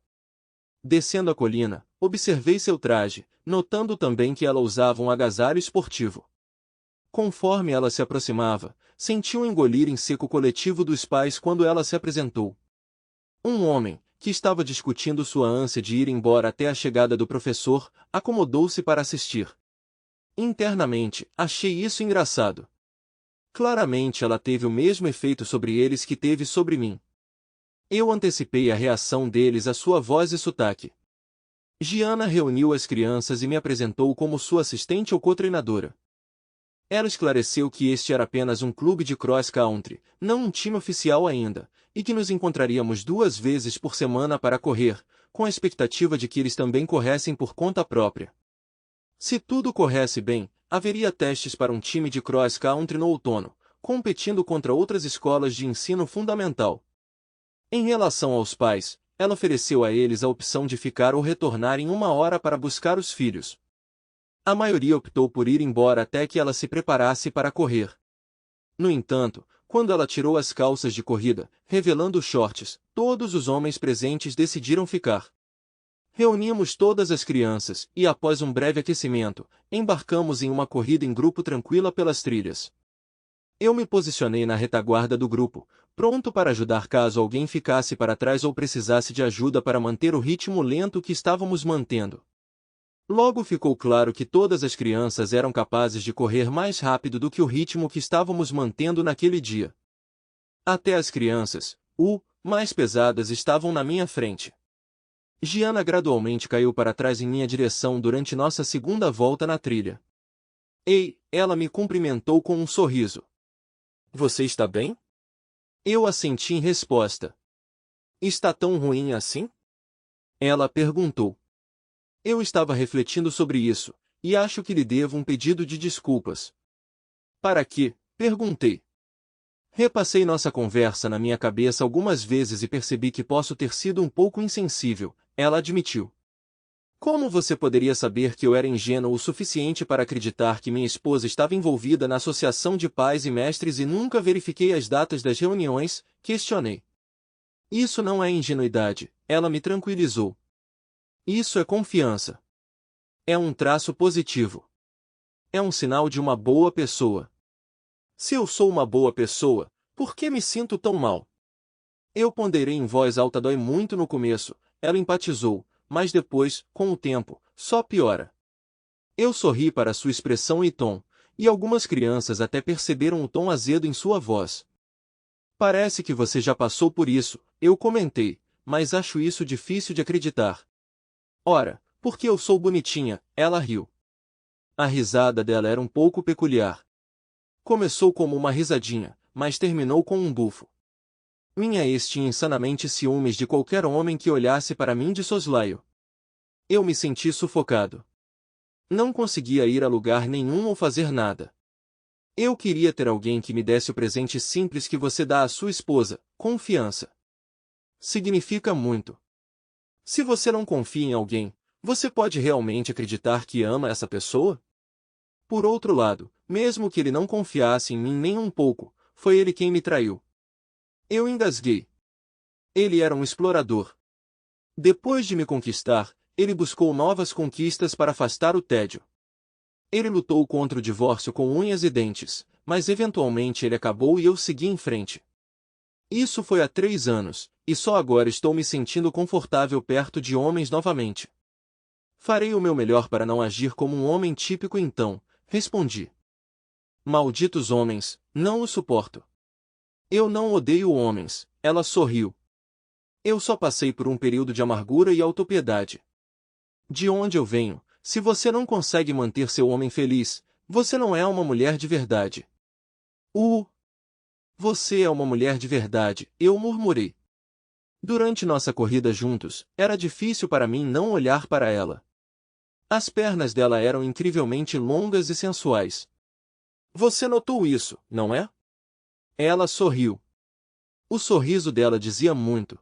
Descendo a colina, observei seu traje, notando também que ela usava um agasalho esportivo. Conforme ela se aproximava, senti um engolir em seco coletivo dos pais quando ela se apresentou. Um homem, que estava discutindo sua ânsia de ir embora até a chegada do professor, acomodou-se para assistir. Internamente, achei isso engraçado. Claramente ela teve o mesmo efeito sobre eles que teve sobre mim. Eu antecipei a reação deles à sua voz e sotaque. Gianna reuniu as crianças e me apresentou como sua assistente ou co-treinadora. Ela esclareceu que este era apenas um clube de cross-country, não um time oficial ainda, e que nos encontraríamos 2 vezes por semana para correr, com a expectativa de que eles também corressem por conta própria. Se tudo corresse bem, haveria testes para um time de cross-country no outono, competindo contra outras escolas de ensino fundamental. Em relação aos pais, ela ofereceu a eles a opção de ficar ou retornar em 1 hora para buscar os filhos. A maioria optou por ir embora até que ela se preparasse para correr. No entanto, quando ela tirou as calças de corrida, revelando os shorts, todos os homens presentes decidiram ficar. Reunimos todas as crianças e, após um breve aquecimento, embarcamos em uma corrida em grupo tranquila pelas trilhas. Eu me posicionei na retaguarda do grupo, pronto para ajudar caso alguém ficasse para trás ou precisasse de ajuda para manter o ritmo lento que estávamos mantendo. Logo ficou claro que todas as crianças eram capazes de correr mais rápido do que o ritmo que estávamos mantendo naquele dia. Até as crianças, mais pesadas, estavam na minha frente. Gianna gradualmente caiu para trás em minha direção durante nossa segunda volta na trilha. Ei, ela me cumprimentou com um sorriso. Você está bem? Eu assenti em resposta. Está tão ruim assim? Ela perguntou. Eu estava refletindo sobre isso, e acho que lhe devo um pedido de desculpas. Para quê? Perguntei. Repassei nossa conversa na minha cabeça algumas vezes e percebi que posso ter sido um pouco insensível, ela admitiu. Como você poderia saber que eu era ingênuo o suficiente para acreditar que minha esposa estava envolvida na associação de pais e mestres e nunca verifiquei as datas das reuniões? Questionei. Isso não é ingenuidade, ela me tranquilizou. Isso é confiança. É um traço positivo. É um sinal de uma boa pessoa. Se eu sou uma boa pessoa, por que me sinto tão mal? Eu ponderei em voz alta. Dói muito no começo, ela empatizou, mas depois, com o tempo, só piora. Eu sorri para sua expressão e tom, e algumas crianças até perceberam o tom azedo em sua voz. Parece que você já passou por isso, eu comentei, mas acho isso difícil de acreditar. Ora, porque eu sou bonitinha, ela riu. A risada dela era um pouco peculiar. Começou como uma risadinha, mas terminou com um bufo. Minha ex tinha insanamente ciúmes de qualquer homem que olhasse para mim de soslaio. Eu me senti sufocado. Não conseguia ir a lugar nenhum ou fazer nada. Eu queria ter alguém que me desse o presente simples que você dá à sua esposa, confiança. Significa muito. Se você não confia em alguém, você pode realmente acreditar que ama essa pessoa? Por outro lado, mesmo que ele não confiasse em mim nem um pouco, foi ele quem me traiu. Eu engasguei. Ele era um explorador. Depois de me conquistar, ele buscou novas conquistas para afastar o tédio. Ele lutou contra o divórcio com unhas e dentes, mas eventualmente ele acabou e eu segui em frente. Isso foi há 3 anos, e só agora estou me sentindo confortável perto de homens novamente. Farei o meu melhor para não agir como um homem típico então, respondi. Malditos homens, não os suporto. Eu não odeio homens, ela sorriu. Eu só passei por um período de amargura e autopiedade. De onde eu venho, se você não consegue manter seu homem feliz, você não é uma mulher de verdade. Você é uma mulher de verdade, eu murmurei. Durante nossa corrida juntos, era difícil para mim não olhar para ela. As pernas dela eram incrivelmente longas e sensuais. Você notou isso, não é? Ela sorriu. O sorriso dela dizia muito.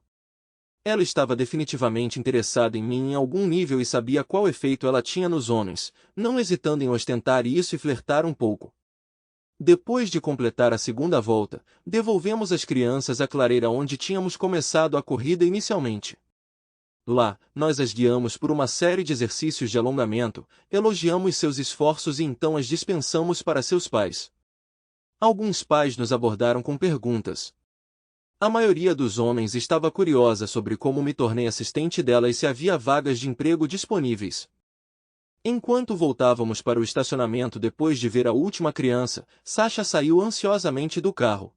Ela estava definitivamente interessada em mim em algum nível e sabia qual efeito ela tinha nos homens, não hesitando em ostentar isso e flertar um pouco. Depois de completar a segunda volta, devolvemos as crianças à clareira onde tínhamos começado a corrida inicialmente. Lá, nós as guiamos por uma série de exercícios de alongamento, elogiamos seus esforços e então as dispensamos para seus pais. Alguns pais nos abordaram com perguntas. A maioria dos homens estava curiosa sobre como me tornei assistente dela e se havia vagas de emprego disponíveis. Enquanto voltávamos para o estacionamento depois de ver a última criança, Sasha saiu ansiosamente do carro.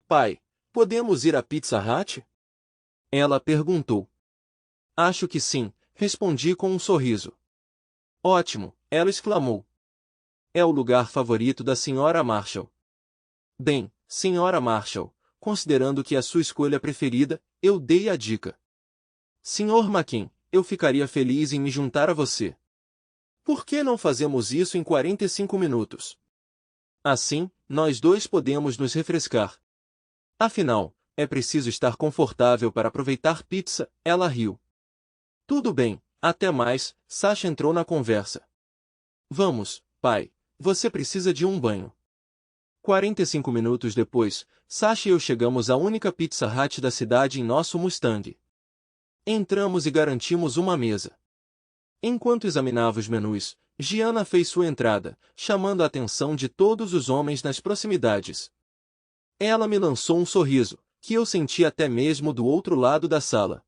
Pai, podemos ir à Pizza Hut? Ela perguntou. Acho que sim, respondi com um sorriso. Ótimo, ela exclamou. É o lugar favorito da Sra. Marshall. Bem, Sra. Marshall, considerando que é a sua escolha preferida, eu dei a dica. Sr. McKim, eu ficaria feliz em me juntar a você. Por que não fazemos isso em 45 minutos? Assim, nós dois podemos nos refrescar. Afinal, é preciso estar confortável para aproveitar pizza, ela riu. Tudo bem, até mais, Sasha entrou na conversa. Vamos, pai, você precisa de um banho. 45 minutos depois, Sasha e eu chegamos à única Pizza Hut da cidade em nosso Mustang. Entramos e garantimos uma mesa. Enquanto examinava os menus, Gianna fez sua entrada, chamando a atenção de todos os homens nas proximidades. Ela me lançou um sorriso, que eu senti até mesmo do outro lado da sala.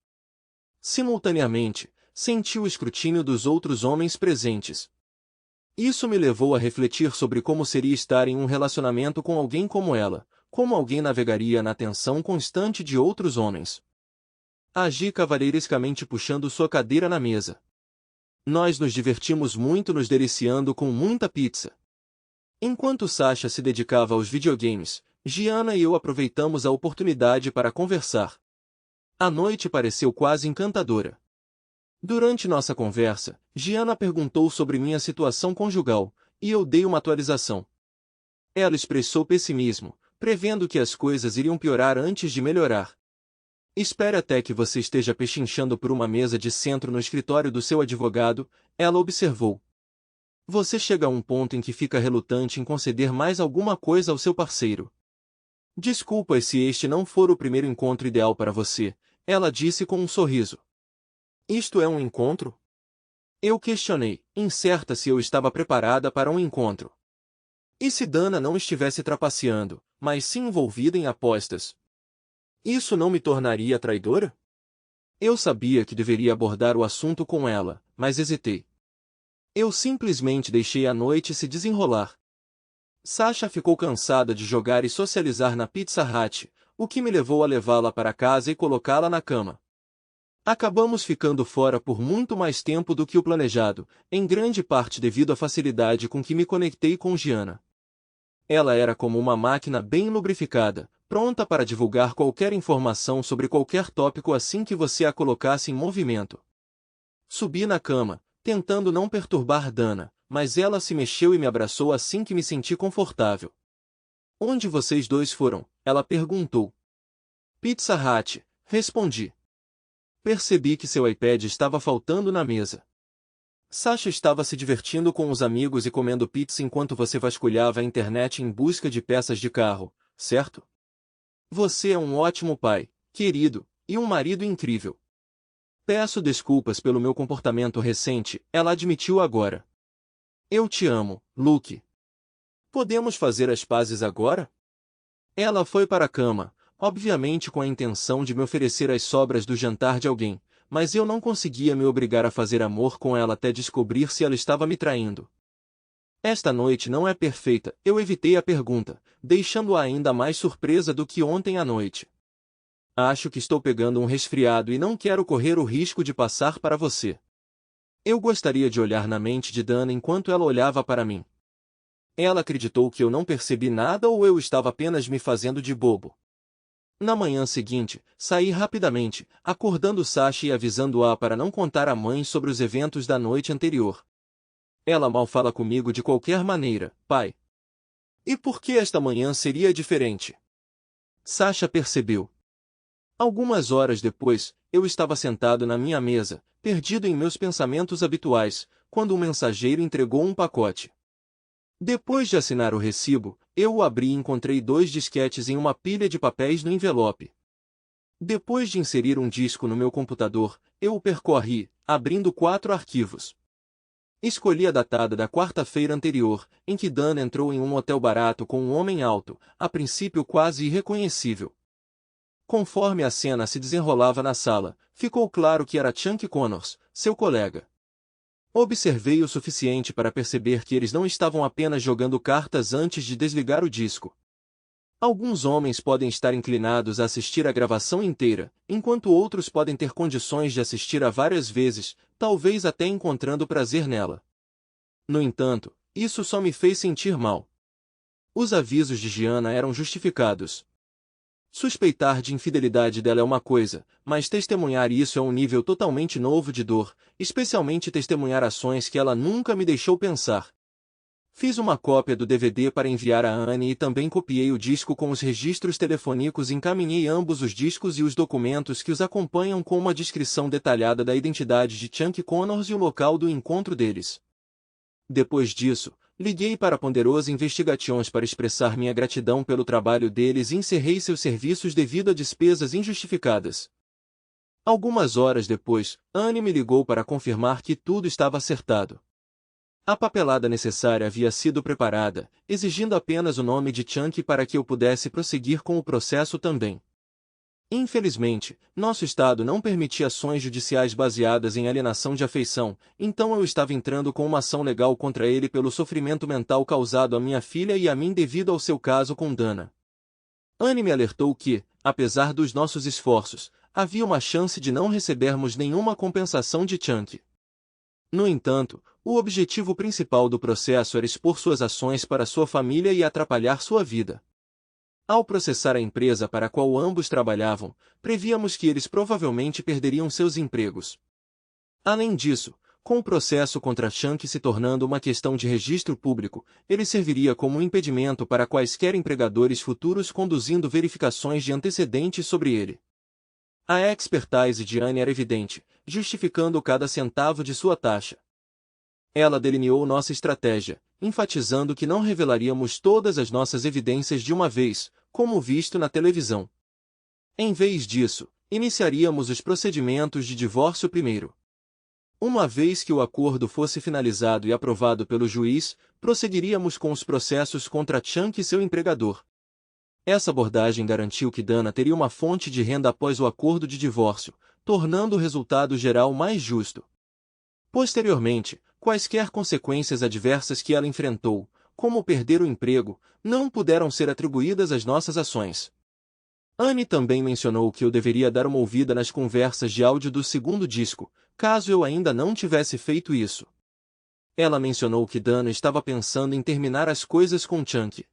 Simultaneamente, senti o escrutínio dos outros homens presentes. Isso me levou a refletir sobre como seria estar em um relacionamento com alguém como ela, como alguém navegaria na atenção constante de outros homens. Agi cavalheirescamente puxando sua cadeira na mesa. Nós nos divertimos muito nos deliciando com muita pizza. Enquanto Sasha se dedicava aos videogames, Gianna e eu aproveitamos a oportunidade para conversar. A noite pareceu quase encantadora. Durante nossa conversa, Gianna perguntou sobre minha situação conjugal, e eu dei uma atualização. Ela expressou pessimismo, prevendo que as coisas iriam piorar antes de melhorar. Espere até que você esteja pechinchando por uma mesa de centro no escritório do seu advogado, ela observou. Você chega a um ponto em que fica relutante em conceder mais alguma coisa ao seu parceiro. Desculpa se este não for o primeiro encontro ideal para você, ela disse com um sorriso. Isto é um encontro? Eu questionei, incerta se eu estava preparada para um encontro. E se Dana não estivesse trapaceando, mas sim envolvida em apostas? Isso não me tornaria traidora? Eu sabia que deveria abordar o assunto com ela, mas hesitei. Eu simplesmente deixei a noite se desenrolar. Sasha ficou cansada de jogar e socializar na Pizza Hut, o que me levou a levá-la para casa e colocá-la na cama. Acabamos ficando fora por muito mais tempo do que o planejado, em grande parte devido à facilidade com que me conectei com Gianna. Ela era como uma máquina bem lubrificada, pronta para divulgar qualquer informação sobre qualquer tópico assim que você a colocasse em movimento. Subi na cama, tentando não perturbar Dana, mas ela se mexeu e me abraçou assim que me senti confortável. Onde vocês dois foram? Ela perguntou. Pizza Hut, respondi. Percebi que seu iPad estava faltando na mesa. Sasha estava se divertindo com os amigos e comendo pizza enquanto você vasculhava a internet em busca de peças de carro, certo? Você é um ótimo pai, querido, e um marido incrível. Peço desculpas pelo meu comportamento recente, ela admitiu agora. Eu te amo, Luke. Podemos fazer as pazes agora? Ela foi para a cama, obviamente com a intenção de me oferecer as sobras do jantar de alguém, mas eu não conseguia me obrigar a fazer amor com ela até descobrir se ela estava me traindo. Esta noite não é perfeita, eu evitei a pergunta, deixando-a ainda mais surpresa do que ontem à noite. Acho que estou pegando um resfriado e não quero correr o risco de passar para você. Eu gostaria de olhar na mente de Dana enquanto ela olhava para mim. Ela acreditou que eu não percebi nada ou eu estava apenas me fazendo de bobo. Na manhã seguinte, saí rapidamente, acordando Sasha e avisando-a para não contar à mãe sobre os eventos da noite anterior. Ela mal fala comigo de qualquer maneira, pai. E por que esta manhã seria diferente? Sasha percebeu. Algumas horas depois, eu estava sentado na minha mesa, perdido em meus pensamentos habituais, quando um mensageiro entregou um pacote. Depois de assinar o recibo, eu o abri e encontrei 2 disquetes em uma pilha de papéis no envelope. Depois de inserir um disco no meu computador, eu o percorri, abrindo 4 arquivos. Escolhi a datada da quarta-feira anterior, em que Dan entrou em um hotel barato com um homem alto, a princípio quase irreconhecível. Conforme a cena se desenrolava na sala, ficou claro que era Chunk Connors, seu colega. Observei o suficiente para perceber que eles não estavam apenas jogando cartas antes de desligar o disco. Alguns homens podem estar inclinados a assistir a gravação inteira, enquanto outros podem ter condições de assistir a várias vezes, talvez até encontrando prazer nela. No entanto, isso só me fez sentir mal. Os avisos de Gianna eram justificados. Suspeitar de infidelidade dela é uma coisa, mas testemunhar isso é um nível totalmente novo de dor, especialmente testemunhar ações que ela nunca me deixou pensar. Fiz uma cópia do DVD para enviar a Anne e também copiei o disco com os registros telefônicos e encaminhei ambos os discos e os documentos que os acompanham com uma descrição detalhada da identidade de Chunk Connors e o local do encontro deles. Depois disso, liguei para a Ponderosa Investigations para expressar minha gratidão pelo trabalho deles e encerrei seus serviços devido a despesas injustificadas. Algumas horas depois, Anne me ligou para confirmar que tudo estava acertado. A papelada necessária havia sido preparada, exigindo apenas o nome de Chunk para que eu pudesse prosseguir com o processo também. Infelizmente, nosso estado não permitia ações judiciais baseadas em alienação de afeição, então eu estava entrando com uma ação legal contra ele pelo sofrimento mental causado à minha filha e a mim devido ao seu caso com Dana. Anne me alertou que, apesar dos nossos esforços, havia uma chance de não recebermos nenhuma compensação de Chunk. No entanto, o objetivo principal do processo era expor suas ações para sua família e atrapalhar sua vida. Ao processar a empresa para a qual ambos trabalhavam, prevíamos que eles provavelmente perderiam seus empregos. Além disso, com o processo contra Chunk se tornando uma questão de registro público, ele serviria como um impedimento para quaisquer empregadores futuros conduzindo verificações de antecedentes sobre ele. A expertise de Anne era evidente, justificando cada centavo de sua taxa. Ela delineou nossa estratégia, enfatizando que não revelaríamos todas as nossas evidências de uma vez, como visto na televisão. Em vez disso, iniciaríamos os procedimentos de divórcio primeiro. Uma vez que o acordo fosse finalizado e aprovado pelo juiz, prosseguiríamos com os processos contra Chunk e seu empregador. Essa abordagem garantiu que Dana teria uma fonte de renda após o acordo de divórcio, tornando o resultado geral mais justo. Posteriormente, quaisquer consequências adversas que ela enfrentou, como perder o emprego, não puderam ser atribuídas às nossas ações. Anne também mencionou que eu deveria dar uma ouvida nas conversas de áudio do segundo disco, caso eu ainda não tivesse feito isso. Ela mencionou que Dana estava pensando em terminar as coisas com Chunk.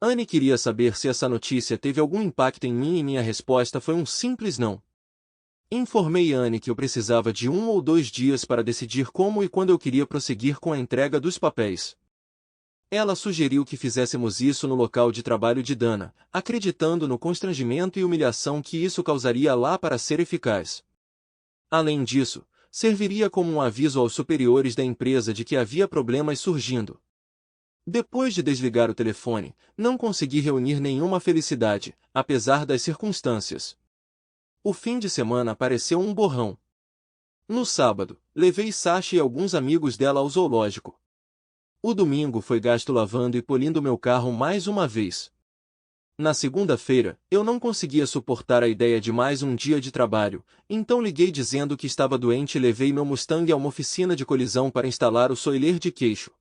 Anne queria saber se essa notícia teve algum impacto em mim e minha resposta foi um simples não. Informei Anne que eu precisava de 1 ou 2 dias para decidir como e quando eu queria prosseguir com a entrega dos papéis. Ela sugeriu que fizéssemos isso no local de trabalho de Dana, acreditando no constrangimento e humilhação que isso causaria lá para ser eficaz. Além disso, serviria como um aviso aos superiores da empresa de que havia problemas surgindo. Depois de desligar o telefone, não consegui reunir nenhuma felicidade, apesar das circunstâncias. O fim de semana pareceu um borrão. No sábado, levei Sasha e alguns amigos dela ao zoológico. O domingo foi gasto lavando e polindo meu carro mais uma vez. Na segunda-feira, eu não conseguia suportar a ideia de mais um dia de trabalho, então liguei dizendo que estava doente e levei meu Mustang a uma oficina de colisão para instalar o spoiler de queixo.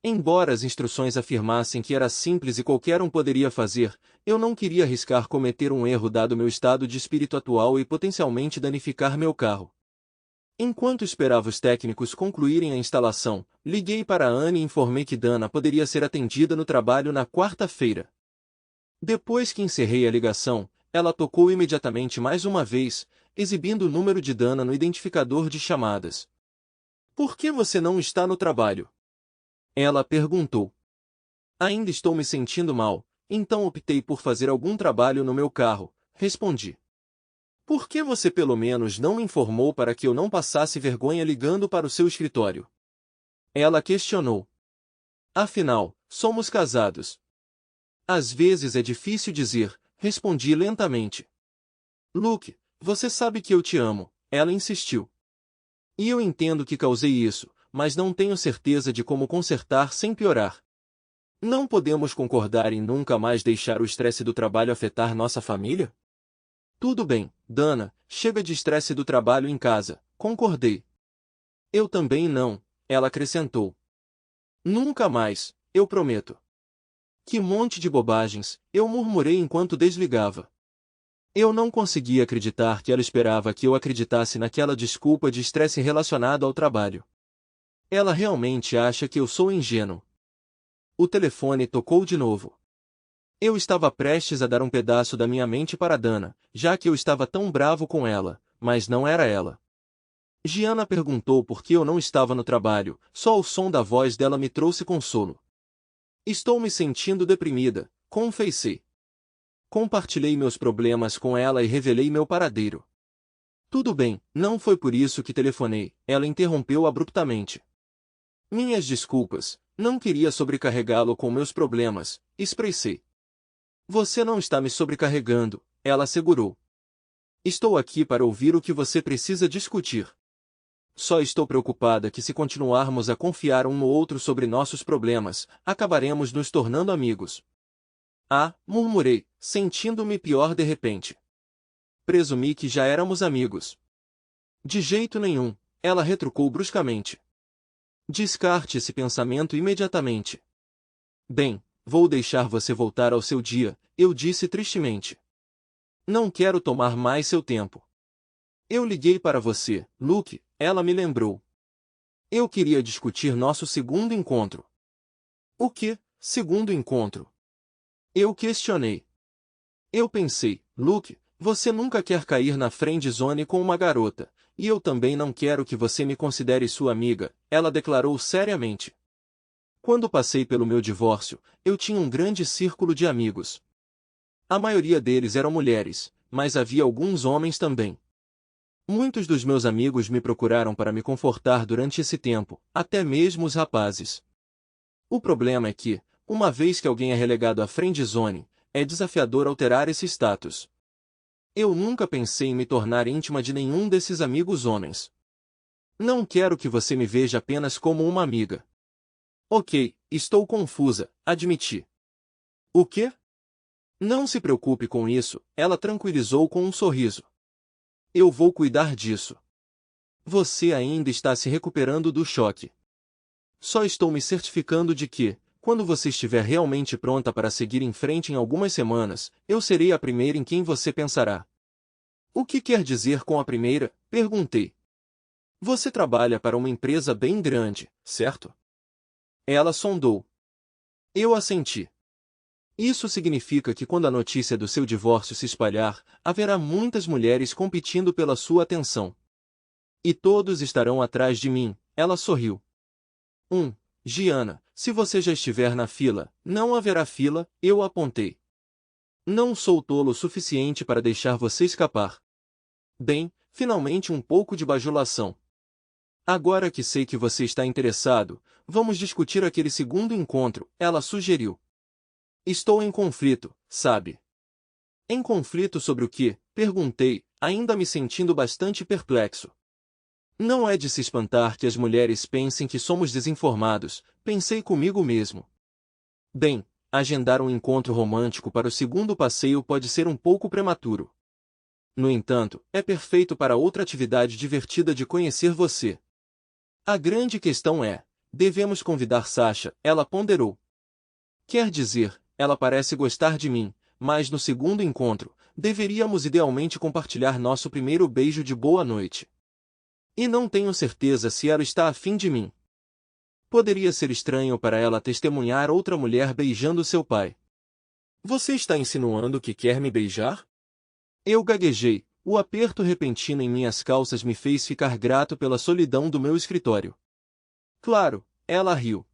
Embora as instruções afirmassem que era simples e qualquer um poderia fazer, eu não queria arriscar cometer um erro dado meu estado de espírito atual e potencialmente danificar meu carro. Enquanto esperava os técnicos concluírem a instalação, liguei para Anne e informei que Dana poderia ser atendida no trabalho na quarta-feira. Depois que encerrei a ligação, ela tocou imediatamente mais uma vez, exibindo o número de Dana no identificador de chamadas. "Por que você não está no trabalho?" Ela perguntou. "Ainda estou me sentindo mal, então optei por fazer algum trabalho no meu carro", respondi. "Por que você pelo menos não me informou para que eu não passasse vergonha ligando para o seu escritório?" Ela questionou. "Afinal, somos casados." "Às vezes é difícil dizer", respondi lentamente. "Luke, você sabe que eu te amo", ela insistiu. "E eu entendo que causei isso, mas não tenho certeza de como consertar sem piorar. Não podemos concordar em nunca mais deixar o estresse do trabalho afetar nossa família?" "Tudo bem, Dana, chega de estresse do trabalho em casa", concordei. Eu também não, ela acrescentou. Nunca mais, eu prometo. Que monte de bobagens, eu murmurei enquanto desligava. Eu não conseguia acreditar que ela esperava que eu acreditasse naquela desculpa de estresse relacionado ao trabalho. Ela realmente acha que eu sou ingênuo. O telefone tocou de novo. Eu estava prestes a dar um pedaço da minha mente para Dana, já que eu estava tão bravo com ela, mas não era ela. Giana perguntou por que eu não estava no trabalho, só o som da voz dela me trouxe consolo. Estou me sentindo deprimida, confessei. Compartilhei meus problemas com ela e revelei meu paradeiro. Tudo bem, não foi por isso que telefonei, ela interrompeu abruptamente. Minhas desculpas, não queria sobrecarregá-lo com meus problemas, expressei. Você não está me sobrecarregando, ela assegurou. Estou aqui para ouvir o que você precisa discutir. Só estou preocupada que se continuarmos a confiar um no outro sobre nossos problemas, acabaremos nos tornando amigos. Ah, murmurei, sentindo-me pior de repente. Presumi que já éramos amigos. De jeito nenhum, ela retrucou bruscamente. Descarte esse pensamento imediatamente. Bem, vou deixar você voltar ao seu dia, eu disse tristemente. Não quero tomar mais seu tempo. Eu liguei para você, Luke, ela me lembrou. Eu queria discutir nosso segundo encontro. O que, segundo encontro? Eu questionei. Eu pensei, Luke, você nunca quer cair na friend zone com uma garota, e eu também não quero que você me considere sua amiga, ela declarou seriamente. Quando passei pelo meu divórcio, eu tinha um grande círculo de amigos. A maioria deles eram mulheres, mas havia alguns homens também. Muitos dos meus amigos me procuraram para me confortar durante esse tempo, até mesmo os rapazes. O problema é que, uma vez que alguém é relegado à friend zone, é desafiador alterar esse status. Eu nunca pensei em me tornar íntima de nenhum desses amigos homens. Não quero que você me veja apenas como uma amiga. Ok, estou confusa, admiti. O quê? Não se preocupe com isso, ela tranquilizou com um sorriso. Eu vou cuidar disso. Você ainda está se recuperando do choque. Só estou me certificando de que, quando você estiver realmente pronta para seguir em frente em algumas semanas, eu serei a primeira em quem você pensará. O que quer dizer com a primeira? Perguntei. Você trabalha para uma empresa bem grande, certo? Ela sondou. Eu assenti. Isso significa que quando a notícia do seu divórcio se espalhar, haverá muitas mulheres competindo pela sua atenção. E todos estarão atrás de mim, ela sorriu. Giana, se você já estiver na fila, não haverá fila, eu apontei. Não sou tolo o suficiente para deixar você escapar. Bem, finalmente um pouco de bajulação. Agora que sei que você está interessado, vamos discutir aquele segundo encontro, ela sugeriu. Estou em conflito, sabe? Em conflito sobre o que? Perguntei, ainda me sentindo bastante perplexo. Não é de se espantar que as mulheres pensem que somos desinformados, pensei comigo mesmo. Bem, agendar um encontro romântico para o segundo passeio pode ser um pouco prematuro. No entanto, é perfeito para outra atividade divertida de conhecer você. A grande questão é, devemos convidar Sasha, ela ponderou. Quer dizer, ela parece gostar de mim, mas no segundo encontro, deveríamos idealmente compartilhar nosso primeiro beijo de boa noite. E não tenho certeza se ela está afim de mim. Poderia ser estranho para ela testemunhar outra mulher beijando seu pai. Você está insinuando que quer me beijar? Eu gaguejei, o aperto repentino em minhas calças me fez ficar grato pela solidão do meu escritório. Claro, ela riu.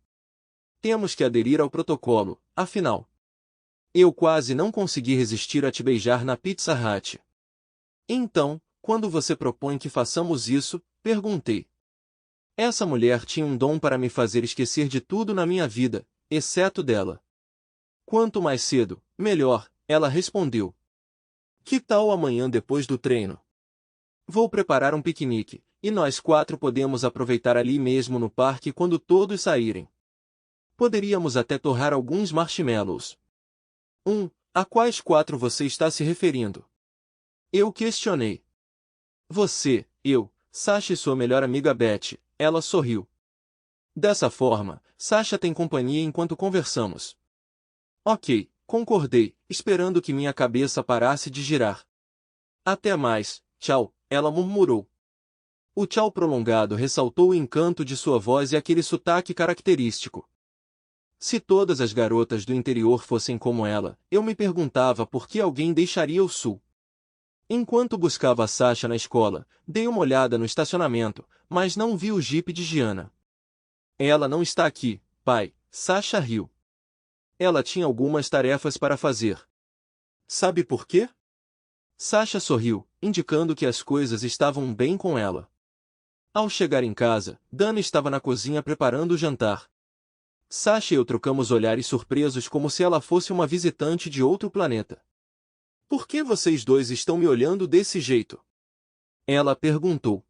Temos que aderir ao protocolo, afinal. Eu quase não consegui resistir a te beijar na Pizza Hut. Então, quando você propõe que façamos isso? Perguntei. Essa mulher tinha um dom para me fazer esquecer de tudo na minha vida, exceto dela. Quanto mais cedo, melhor, ela respondeu. Que tal amanhã depois do treino? Vou preparar um piquenique, e nós 4 podemos aproveitar ali mesmo no parque quando todos saírem. Poderíamos até torrar alguns marshmallows. A quais 4 você está se referindo? Eu questionei. Você, eu, Sasha e sua melhor amiga Beth, Ela sorriu. Dessa forma, Sasha tem companhia enquanto conversamos. Ok, concordei, esperando que minha cabeça parasse de girar. Até mais, tchau, ela murmurou. O tchau prolongado ressaltou o encanto de sua voz e aquele sotaque característico. Se todas as garotas do interior fossem como ela, eu me perguntava por que alguém deixaria o sul. Enquanto buscava Sasha na escola, dei uma olhada no estacionamento, mas não vi o jipe de Gianna. Ela não está aqui, pai, Sasha riu. Ela tinha algumas tarefas para fazer. Sabe por quê? Sasha sorriu, indicando que as coisas estavam bem com ela. Ao chegar em casa, Dana estava na cozinha preparando o jantar. Sasha e eu trocamos olhares surpresos como se ela fosse uma visitante de outro planeta. Por que vocês dois estão me olhando desse jeito? Ela perguntou.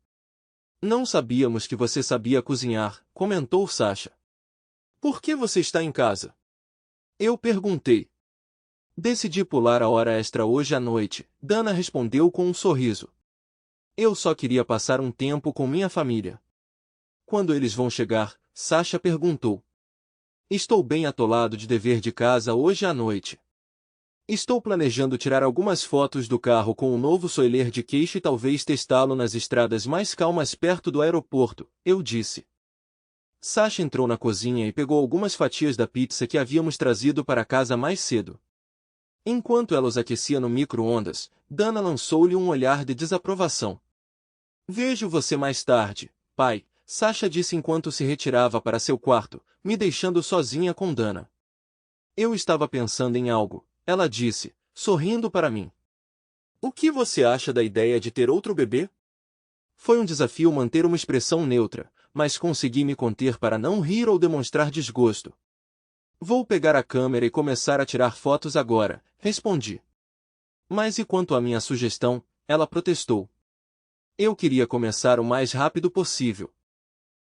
Não sabíamos que você sabia cozinhar, comentou Sasha. Por que você está em casa? Eu perguntei. Decidi pular a hora extra hoje à noite, Dana respondeu com um sorriso. Eu só queria passar um tempo com minha família. Quando eles vão chegar? Sasha perguntou. Estou bem atolado de dever de casa hoje à noite. Estou planejando tirar algumas fotos do carro com um novo spoiler de queixo e talvez testá-lo nas estradas mais calmas perto do aeroporto, eu disse. Sasha entrou na cozinha e pegou algumas fatias da pizza que havíamos trazido para casa mais cedo. Enquanto ela os aquecia no micro-ondas, Dana lançou-lhe um olhar de desaprovação. Vejo você mais tarde, pai, Sasha disse enquanto se retirava para seu quarto, me deixando sozinha com Dana. Eu estava pensando em algo, ela disse, sorrindo para mim. O que você acha da ideia de ter outro bebê? Foi um desafio manter uma expressão neutra, mas consegui me conter para não rir ou demonstrar desgosto. Vou pegar a câmera e começar a tirar fotos agora, respondi. Mas e quanto à minha sugestão? Ela protestou. Eu queria começar o mais rápido possível.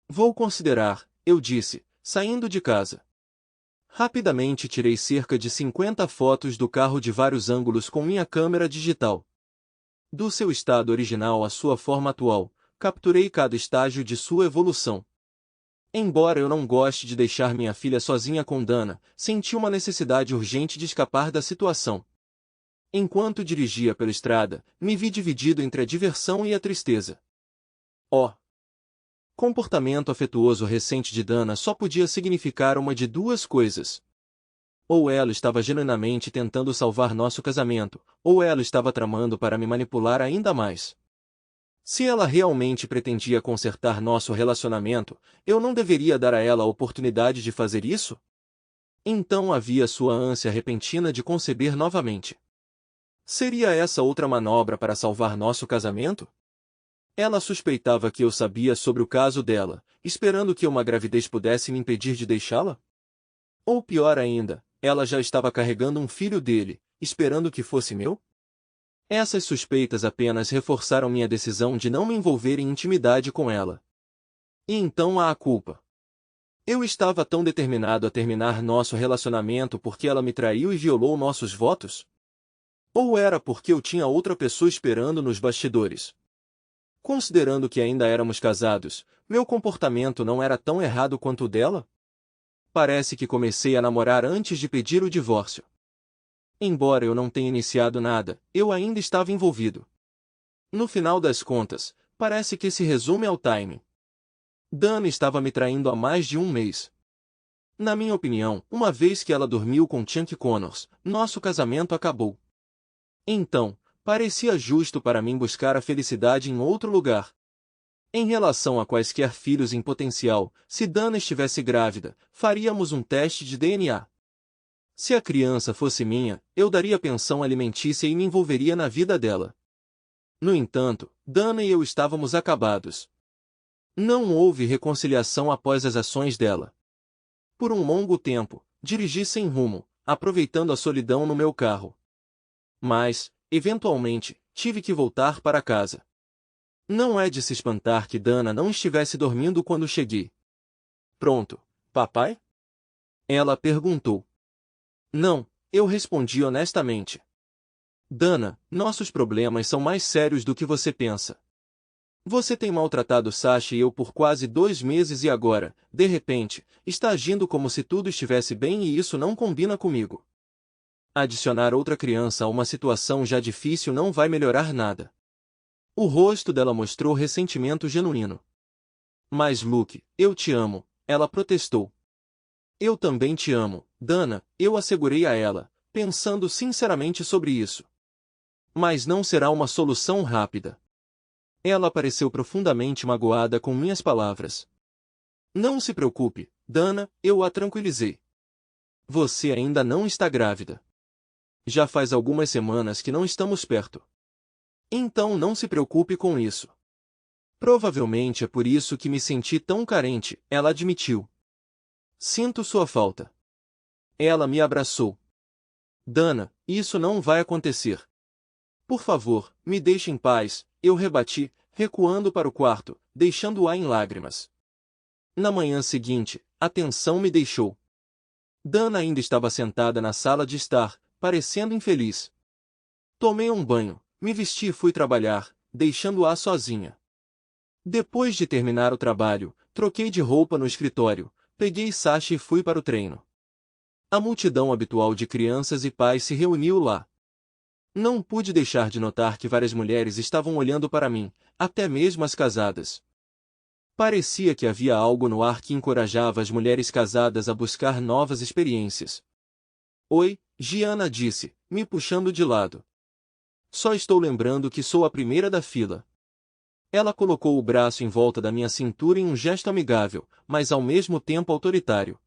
Vou considerar, eu disse, saindo de casa. Rapidamente tirei cerca de 50 fotos do carro de vários ângulos com minha câmera digital. Do seu estado original à sua forma atual, capturei cada estágio de sua evolução. Embora eu não goste de deixar minha filha sozinha com Dana, senti uma necessidade urgente de escapar da situação. Enquanto dirigia pela estrada, me vi dividido entre a diversão e a tristeza. Comportamento afetuoso recente de Dana só podia significar uma de duas coisas. Ou ela estava genuinamente tentando salvar nosso casamento, ou ela estava tramando para me manipular ainda mais. Se ela realmente pretendia consertar nosso relacionamento, eu não deveria dar a ela a oportunidade de fazer isso? Então havia sua ânsia repentina de conceber novamente. Seria essa outra manobra para salvar nosso casamento? Ela suspeitava que eu sabia sobre o caso dela, esperando que uma gravidez pudesse me impedir de deixá-la? Ou pior ainda, ela já estava carregando um filho dele, esperando que fosse meu? Essas suspeitas apenas reforçaram minha decisão de não me envolver em intimidade com ela. E então há a culpa. Eu estava tão determinado a terminar nosso relacionamento porque ela me traiu e violou nossos votos? Ou era porque eu tinha outra pessoa esperando nos bastidores? Considerando que ainda éramos casados, meu comportamento não era tão errado quanto o dela? Parece que comecei a namorar antes de pedir o divórcio. Embora eu não tenha iniciado nada, eu ainda estava envolvido. No final das contas, parece que se resume ao timing. Dana estava me traindo há mais de um mês. Na minha opinião, uma vez que ela dormiu com Chunk Connors, nosso casamento acabou. Então, parecia justo para mim buscar a felicidade em outro lugar. Em relação a quaisquer filhos em potencial, se Dana estivesse grávida, faríamos um teste de DNA. Se a criança fosse minha, eu daria pensão alimentícia e me envolveria na vida dela. No entanto, Dana e eu estávamos acabados. Não houve reconciliação após as ações dela. Por um longo tempo, dirigi sem rumo, aproveitando a solidão no meu carro. Mas, eventualmente, tive que voltar para casa. Não é de se espantar que Dana não estivesse dormindo quando cheguei. Pronto, papai? Ela perguntou. Não, eu respondi honestamente. Dana, nossos problemas são mais sérios do que você pensa. Você tem maltratado Sasha e eu por quase 2 meses e agora, de repente, está agindo como se tudo estivesse bem e isso não combina comigo. Adicionar outra criança a uma situação já difícil não vai melhorar nada. O rosto dela mostrou ressentimento genuíno. Mas Luke, eu te amo, ela protestou. Eu também te amo, Dana, eu assegurei a ela, pensando sinceramente sobre isso. Mas não será uma solução rápida. Ela pareceu profundamente magoada com minhas palavras. Não se preocupe, Dana, eu a tranquilizei. Você ainda não está grávida. Já faz algumas semanas que não estamos perto. Então não se preocupe com isso. Provavelmente é por isso que me senti tão carente, ela admitiu. Sinto sua falta. Ela me abraçou. Dana, isso não vai acontecer. Por favor, me deixe em paz, eu rebati, recuando para o quarto, deixando-a em lágrimas. Na manhã seguinte, a tensão me deixou. Dana ainda estava sentada na sala de estar, parecendo infeliz. Tomei um banho, me vesti e fui trabalhar, deixando-a sozinha. Depois de terminar o trabalho, troquei de roupa no escritório, peguei Sasha e fui para o treino. A multidão habitual de crianças e pais se reuniu lá. Não pude deixar de notar que várias mulheres estavam olhando para mim, até mesmo as casadas. Parecia que havia algo no ar que encorajava as mulheres casadas a buscar novas experiências. Oi, Gianna disse, me puxando de lado. Só estou lembrando que sou a primeira da fila. Ela colocou o braço em volta da minha cintura em um gesto amigável, mas ao mesmo tempo autoritário.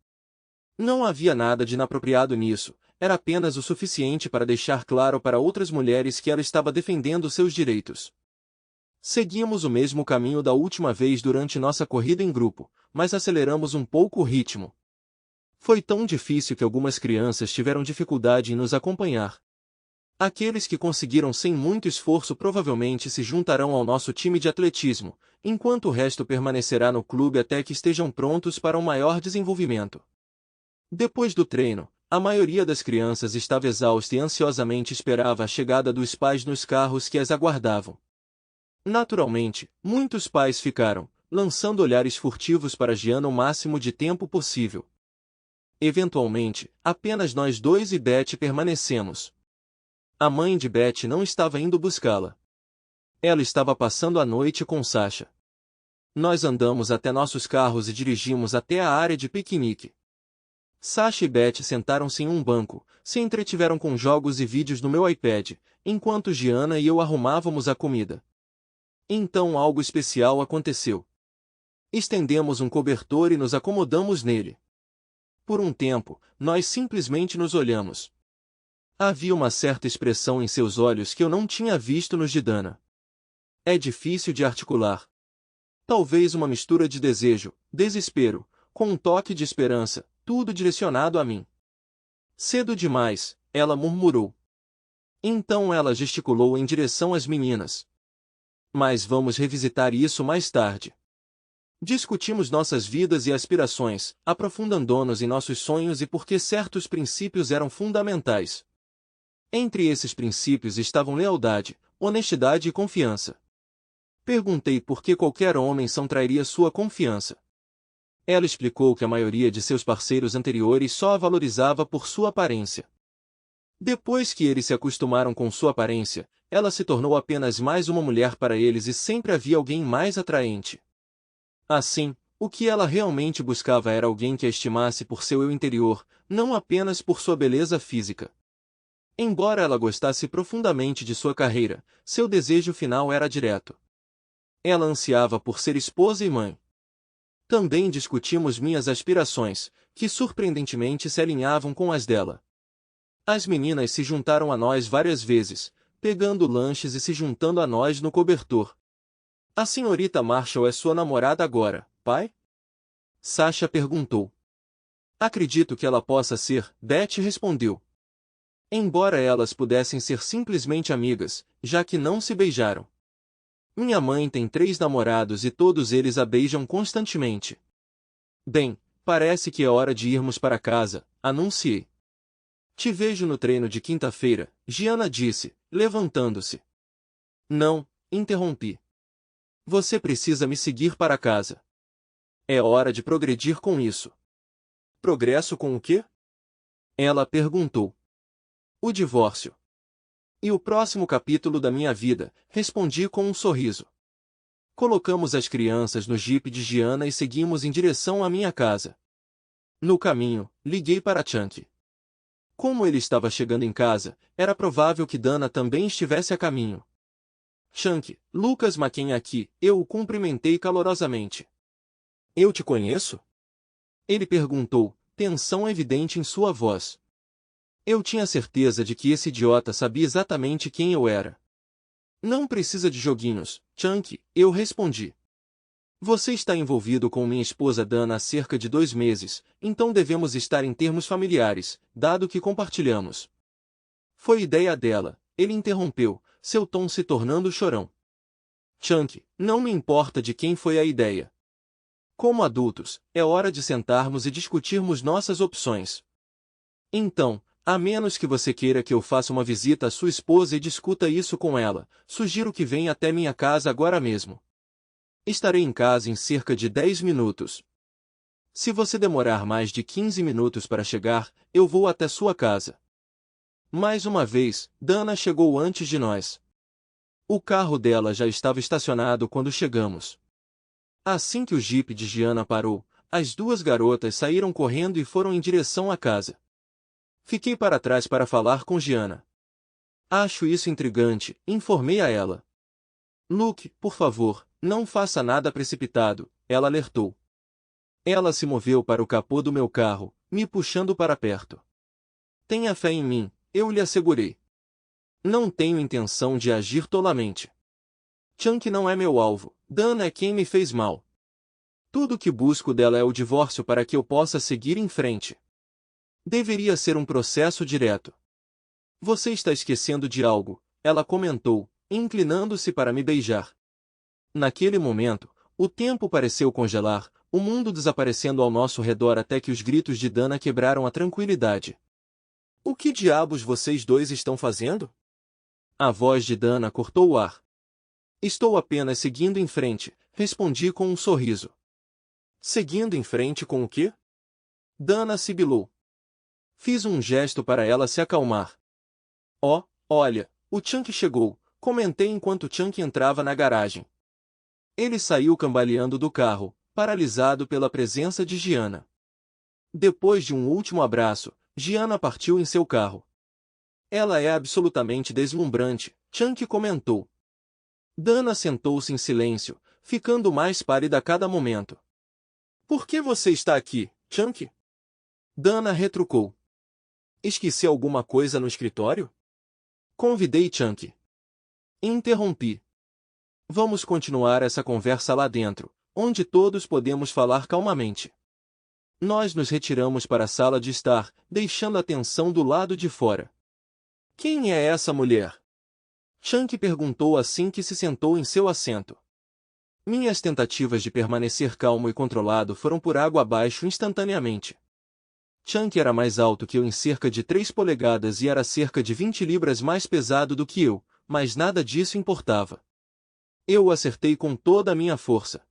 Não havia nada de inapropriado nisso, era apenas o suficiente para deixar claro para outras mulheres que ela estava defendendo seus direitos. Seguimos o mesmo caminho da última vez durante nossa corrida em grupo, mas aceleramos um pouco o ritmo. Foi tão difícil que algumas crianças tiveram dificuldade em nos acompanhar. Aqueles que conseguiram sem muito esforço provavelmente se juntarão ao nosso time de atletismo, enquanto o resto permanecerá no clube até que estejam prontos para um maior desenvolvimento. Depois do treino, a maioria das crianças estava exausta e ansiosamente esperava a chegada dos pais nos carros que as aguardavam. Naturalmente, muitos pais ficaram, lançando olhares furtivos para Gianna o máximo de tempo possível. Eventualmente, apenas nós dois e Beth permanecemos. A mãe de Beth não estava indo buscá-la. Ela estava passando a noite com Sasha. Nós andamos até nossos carros e dirigimos até a área de piquenique. Sasha e Beth sentaram-se em um banco, se entretiveram com jogos e vídeos no meu iPad, enquanto Gianna e eu arrumávamos a comida. Então algo especial aconteceu. Estendemos um cobertor e nos acomodamos nele. Por um tempo, nós simplesmente nos olhamos. Havia uma certa expressão em seus olhos que eu não tinha visto nos de Dana. É difícil de articular. Talvez uma mistura de desejo, desespero, com um toque de esperança, tudo direcionado a mim. Cedo demais, ela murmurou. Então ela gesticulou em direção às meninas. Mas vamos revisitar isso mais tarde. Discutimos nossas vidas e aspirações, aprofundando-nos em nossos sonhos e por que certos princípios eram fundamentais. Entre esses princípios estavam lealdade, honestidade e confiança. Perguntei por que qualquer homem só trairia sua confiança. Ela explicou que a maioria de seus parceiros anteriores só a valorizava por sua aparência. Depois que eles se acostumaram com sua aparência, ela se tornou apenas mais uma mulher para eles e sempre havia alguém mais atraente. Assim, o que ela realmente buscava era alguém que a estimasse por seu eu interior, não apenas por sua beleza física. Embora ela gostasse profundamente de sua carreira, seu desejo final era direto. Ela ansiava por ser esposa e mãe. Também discutimos minhas aspirações, que surpreendentemente se alinhavam com as dela. As meninas se juntaram a nós várias vezes, pegando lanches e se juntando a nós no cobertor. A senhorita Marshall é sua namorada agora, pai? Sasha perguntou. Acredito que ela possa ser, Beth respondeu. Embora elas pudessem ser simplesmente amigas, já que não se beijaram. Minha mãe tem 3 namorados e todos eles a beijam constantemente. Bem, parece que é hora de irmos para casa, anunciei. Te vejo no treino de quinta-feira, Gianna disse, levantando-se. Não, interrompi. Você precisa me seguir para casa. É hora de progredir com isso. Progresso com o quê? Ela perguntou. O divórcio. E o próximo capítulo da minha vida, respondi com um sorriso. Colocamos as crianças no jipe de Gianna e seguimos em direção à minha casa. No caminho, liguei para Chunky. Como ele estava chegando em casa, era provável que Dana também estivesse a caminho. Chunky, Lucas McKen aqui, eu o cumprimentei calorosamente. Eu te conheço? Ele perguntou, tensão evidente em sua voz. Eu tinha certeza de que esse idiota sabia exatamente quem eu era. Não precisa de joguinhos, Chunky, eu respondi. Você está envolvido com minha esposa Dana há cerca de 2 meses, então devemos estar em termos familiares, dado que compartilhamos. Foi ideia dela, ele interrompeu, seu tom se tornando chorão. Chunky, não me importa de quem foi a ideia. Como adultos, é hora de sentarmos e discutirmos nossas opções. Então, a menos que você queira que eu faça uma visita à sua esposa e discuta isso com ela, sugiro que venha até minha casa agora mesmo. Estarei em casa em cerca de 10 minutos. Se você demorar mais de 15 minutos para chegar, eu vou até sua casa. Mais uma vez, Dana chegou antes de nós. O carro dela já estava estacionado quando chegamos. Assim que o jipe de Gianna parou, as 2 garotas saíram correndo e foram em direção à casa. Fiquei para trás para falar com Gianna. Acho isso intrigante, informei a ela. Luke, por favor, não faça nada precipitado, ela alertou. Ela se moveu para o capô do meu carro, me puxando para perto. Tenha fé em mim, eu lhe assegurei. Não tenho intenção de agir tolamente. Chunky não é meu alvo, Dana é quem me fez mal. Tudo o que busco dela é o divórcio para que eu possa seguir em frente. Deveria ser um processo direto. Você está esquecendo de algo, ela comentou, inclinando-se para me beijar. Naquele momento, o tempo pareceu congelar, o mundo desaparecendo ao nosso redor até que os gritos de Dana quebraram a tranquilidade. O que diabos vocês dois estão fazendo? A voz de Dana cortou o ar. Estou apenas seguindo em frente, respondi com um sorriso. Seguindo em frente com o quê? Dana sibilou. Fiz um gesto para ela se acalmar. Oh, olha, o Chunky chegou, comentei enquanto Chunky entrava na garagem. Ele saiu cambaleando do carro, paralisado pela presença de Gianna. Depois de um último abraço, Gianna partiu em seu carro. Ela é absolutamente deslumbrante, Chunky comentou. Dana sentou-se em silêncio, ficando mais pálida a cada momento. Por que você está aqui, Chunky? Dana retrucou. Esqueci alguma coisa no escritório? Convidei Chunky. Interrompi. Vamos continuar essa conversa lá dentro, onde todos podemos falar calmamente. Nós nos retiramos para a sala de estar, deixando a tensão do lado de fora. Quem é essa mulher? Chunky perguntou assim que se sentou em seu assento. Minhas tentativas de permanecer calmo e controlado foram por água abaixo instantaneamente. Chunky era mais alto que eu em cerca de 3 polegadas e era cerca de 20 libras mais pesado do que eu, mas nada disso importava. Eu o acertei com toda a minha força.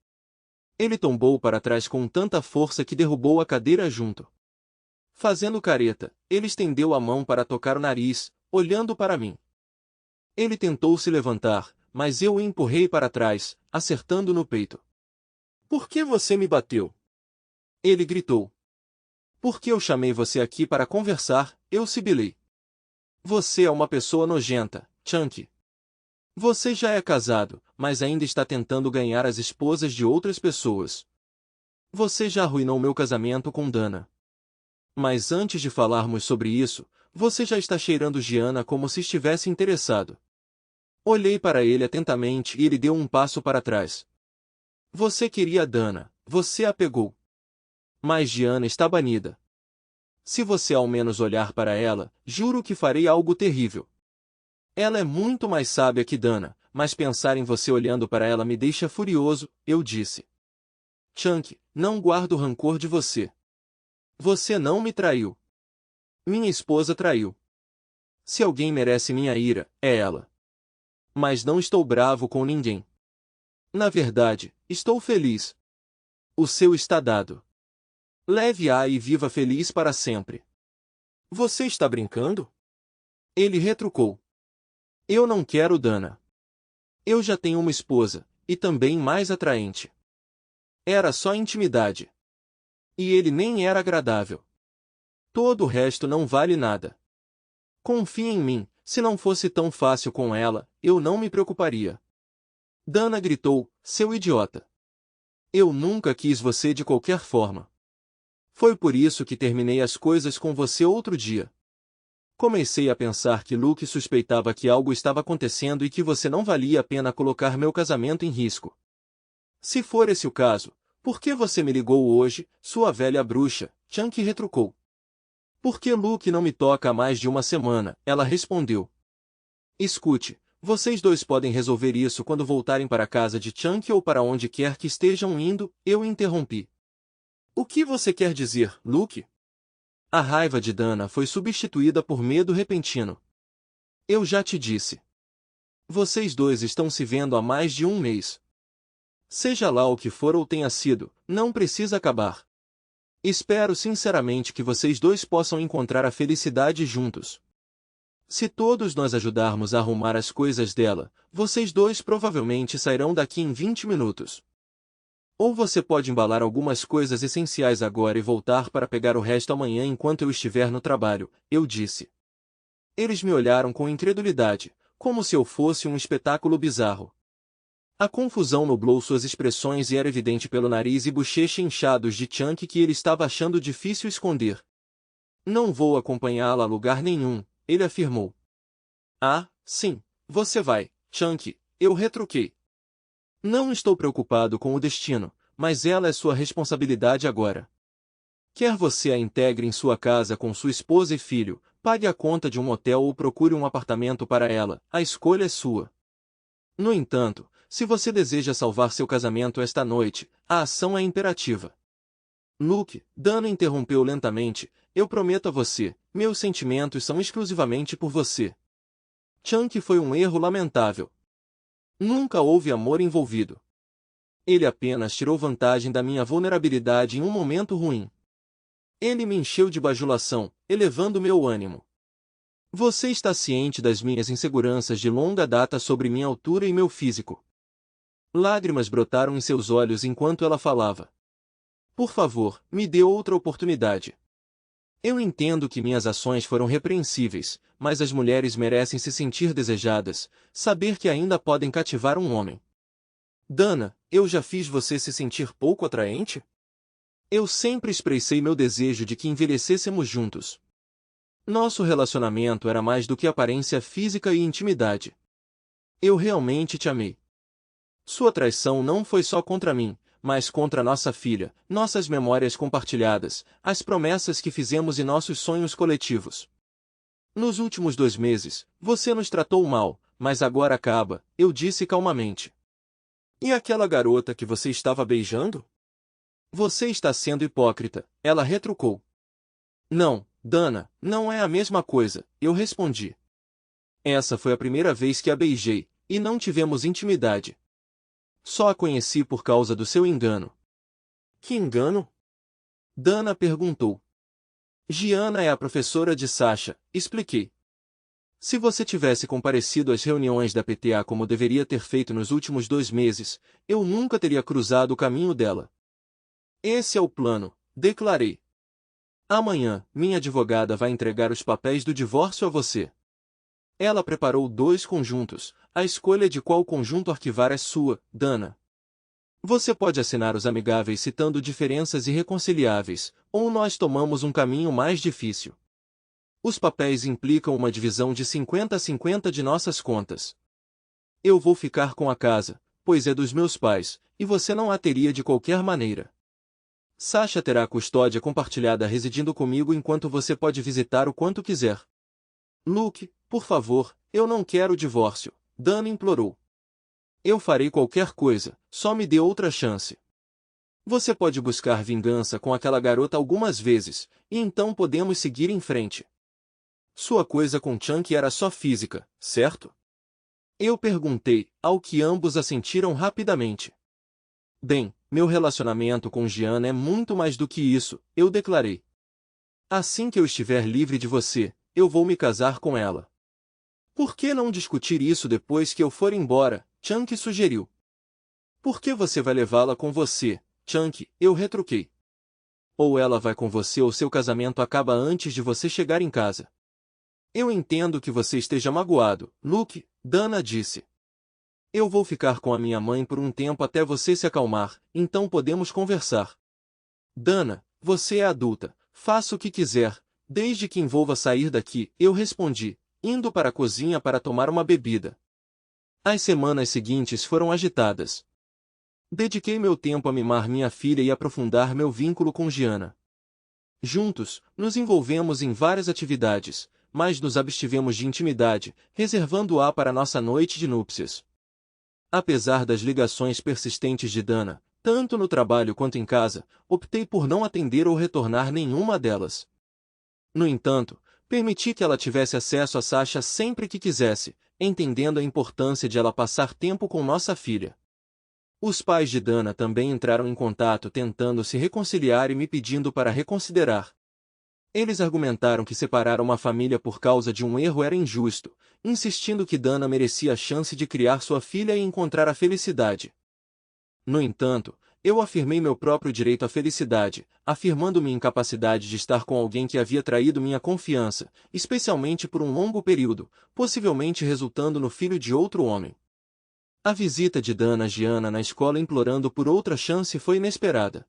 Ele tombou para trás com tanta força que derrubou a cadeira junto. Fazendo careta, ele estendeu a mão para tocar o nariz, olhando para mim. Ele tentou se levantar, mas eu o empurrei para trás, acertando no peito. Por que você me bateu? Ele gritou. Porque eu chamei você aqui para conversar, eu sibilei. Você é uma pessoa nojenta, Chunky. Você já é casado, mas ainda está tentando ganhar as esposas de outras pessoas. Você já arruinou meu casamento com Dana. Mas antes de falarmos sobre isso, você já está cheirando Gianna como se estivesse interessado. Olhei para ele atentamente e ele deu um passo para trás. Você queria Dana, você a pegou. Mas Gianna está banida. Se você ao menos olhar para ela, juro que farei algo terrível. Ela é muito mais sábia que Dana, mas pensar em você olhando para ela me deixa furioso, eu disse. Chunky, não guardo rancor de você. Você não me traiu. Minha esposa traiu. Se alguém merece minha ira, é ela. Mas não estou bravo com ninguém. Na verdade, estou feliz. O seu está dado. Leve-a e viva feliz para sempre. Você está brincando? Ele retrucou. Eu não quero Dana. Eu já tenho uma esposa, e também mais atraente. Era só intimidade. E ele nem era agradável. Todo o resto não vale nada. Confie em mim, se não fosse tão fácil com ela, eu não me preocuparia. Dana gritou, seu idiota. Eu nunca quis você de qualquer forma. Foi por isso que terminei as coisas com você outro dia. Comecei a pensar que Luke suspeitava que algo estava acontecendo e que você não valia a pena colocar meu casamento em risco. Se for esse o caso, por que você me ligou hoje, sua velha bruxa? Chunky retrucou. Porque Luke não me toca há mais de uma semana, ela respondeu. Escute, vocês dois podem resolver isso quando voltarem para a casa de Chunky ou para onde quer que estejam indo, eu interrompi. O que você quer dizer, Luke? A raiva de Dana foi substituída por medo repentino. Eu já te disse. Vocês dois estão se vendo há mais de um mês. Seja lá o que for ou tenha sido, não precisa acabar. Espero sinceramente que vocês dois possam encontrar a felicidade juntos. Se todos nós ajudarmos a arrumar as coisas dela, vocês dois provavelmente sairão daqui em 20 minutos. Ou você pode embalar algumas coisas essenciais agora e voltar para pegar o resto amanhã enquanto eu estiver no trabalho, eu disse. Eles me olharam com incredulidade, como se eu fosse um espetáculo bizarro. A confusão nublou suas expressões e era evidente pelo nariz e bochecha inchados de Chunky que ele estava achando difícil esconder. Não vou acompanhá-la a lugar nenhum, ele afirmou. Ah, sim, você vai, Chunky, eu retruquei. Não estou preocupado com o destino, mas ela é sua responsabilidade agora. Quer você a integre em sua casa com sua esposa e filho, pague a conta de um hotel ou procure um apartamento para ela, a escolha é sua. No entanto, se você deseja salvar seu casamento esta noite, a ação é imperativa. Luke, Dana interrompeu lentamente, eu prometo a você, meus sentimentos são exclusivamente por você. Chunky foi um erro lamentável. Nunca houve amor envolvido. Ele apenas tirou vantagem da minha vulnerabilidade em um momento ruim. Ele me encheu de bajulação, elevando meu ânimo. Você está ciente das minhas inseguranças de longa data sobre minha altura e meu físico. Lágrimas brotaram em seus olhos enquanto ela falava. Por favor, me dê outra oportunidade. Eu entendo que minhas ações foram repreensíveis, mas as mulheres merecem se sentir desejadas, saber que ainda podem cativar um homem. Dana, eu já fiz você se sentir pouco atraente? Eu sempre expressei meu desejo de que envelhecêssemos juntos. Nosso relacionamento era mais do que aparência física e intimidade. Eu realmente te amei. Sua traição não foi só contra mim, mas contra nossa filha, nossas memórias compartilhadas, as promessas que fizemos e nossos sonhos coletivos. Nos últimos 2 meses, você nos tratou mal, mas agora acaba, eu disse calmamente. E aquela garota que você estava beijando? Você está sendo hipócrita, ela retrucou. Não, Dana, não é a mesma coisa, eu respondi. Essa foi a primeira vez que a beijei, e não tivemos intimidade. Só a conheci por causa do seu engano. Que engano? Dana perguntou. Gianna é a professora de Sasha, expliquei. Se você tivesse comparecido às reuniões da PTA como deveria ter feito nos últimos 2 meses, eu nunca teria cruzado o caminho dela. Esse é o plano, declarei. Amanhã, minha advogada vai entregar os papéis do divórcio a você. Ela preparou 2 conjuntos, a escolha de qual conjunto arquivar é sua, Dana. Você pode assinar os amigáveis citando diferenças irreconciliáveis, ou nós tomamos um caminho mais difícil. Os papéis implicam uma divisão de 50-50 de nossas contas. Eu vou ficar com a casa, pois é dos meus pais, e você não a teria de qualquer maneira. Sasha terá a custódia compartilhada residindo comigo enquanto você pode visitar o quanto quiser. Luke, por favor, eu não quero o divórcio, Dana implorou. Eu farei qualquer coisa, só me dê outra chance. Você pode buscar vingança com aquela garota algumas vezes, e então podemos seguir em frente. Sua coisa com Chunky era só física, certo? Eu perguntei, ao que ambos assentiram rapidamente. Bem, meu relacionamento com Gianna é muito mais do que isso, eu declarei. Assim que eu estiver livre de você, eu vou me casar com ela. Por que não discutir isso depois que eu for embora? Chunk sugeriu. Por que você vai levá-la com você, Chunk? Eu retruquei. Ou ela vai com você ou seu casamento acaba antes de você chegar em casa. Eu entendo que você esteja magoado, Luke, Dana disse. Eu vou ficar com a minha mãe por um tempo até você se acalmar, então podemos conversar. Dana, você é adulta, faça o que quiser, desde que envolva sair daqui, eu respondi, indo para a cozinha para tomar uma bebida. As semanas seguintes foram agitadas. Dediquei meu tempo a mimar minha filha e aprofundar meu vínculo com Gianna. Juntos, nos envolvemos em várias atividades, mas nos abstivemos de intimidade, reservando-a para nossa noite de núpcias. Apesar das ligações persistentes de Dana, tanto no trabalho quanto em casa, optei por não atender ou retornar nenhuma delas. No entanto, permiti que ela tivesse acesso a Sasha sempre que quisesse, entendendo a importância de ela passar tempo com nossa filha. Os pais de Dana também entraram em contato tentando se reconciliar e me pedindo para reconsiderar. Eles argumentaram que separar uma família por causa de um erro era injusto, insistindo que Dana merecia a chance de criar sua filha e encontrar a felicidade. No entanto, eu afirmei meu próprio direito à felicidade, afirmando minha incapacidade de estar com alguém que havia traído minha confiança, especialmente por um longo período, possivelmente resultando no filho de outro homem. A visita de Dana a Gianna na escola implorando por outra chance foi inesperada.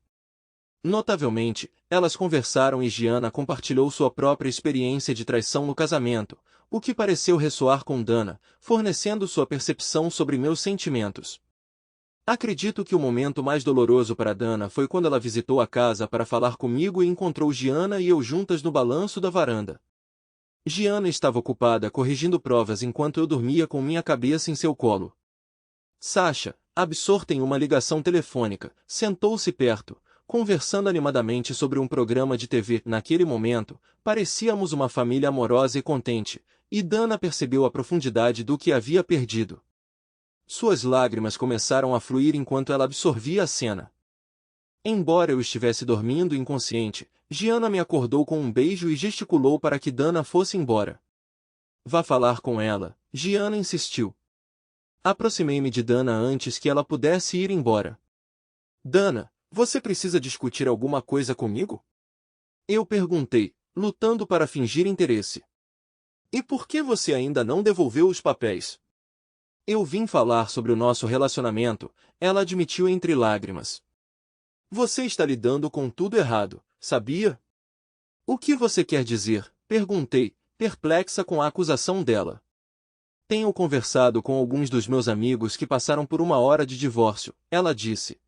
Notavelmente, elas conversaram e Gianna compartilhou sua própria experiência de traição no casamento, o que pareceu ressoar com Dana, fornecendo sua percepção sobre meus sentimentos. Acredito que o momento mais doloroso para Dana foi quando ela visitou a casa para falar comigo e encontrou Gianna e eu juntas no balanço da varanda. Gianna estava ocupada corrigindo provas enquanto eu dormia com minha cabeça em seu colo. Sasha, absorta em uma ligação telefônica, sentou-se perto, conversando animadamente sobre um programa de TV. Naquele momento, parecíamos uma família amorosa e contente, e Dana percebeu a profundidade do que havia perdido. Suas lágrimas começaram a fluir enquanto ela absorvia a cena. Embora eu estivesse dormindo inconsciente, Gianna me acordou com um beijo e gesticulou para que Dana fosse embora. Vá falar com ela, Gianna insistiu. Aproximei-me de Dana antes que ela pudesse ir embora. Dana, você precisa discutir alguma coisa comigo? Eu perguntei, lutando para fingir interesse. E por que você ainda não devolveu os papéis? Eu vim falar sobre o nosso relacionamento, ela admitiu entre lágrimas. Você está lidando com tudo errado, sabia? O que você quer dizer? Perguntei, perplexa com a acusação dela. Tenho conversado com alguns dos meus amigos que passaram por uma hora de divórcio, ela disse.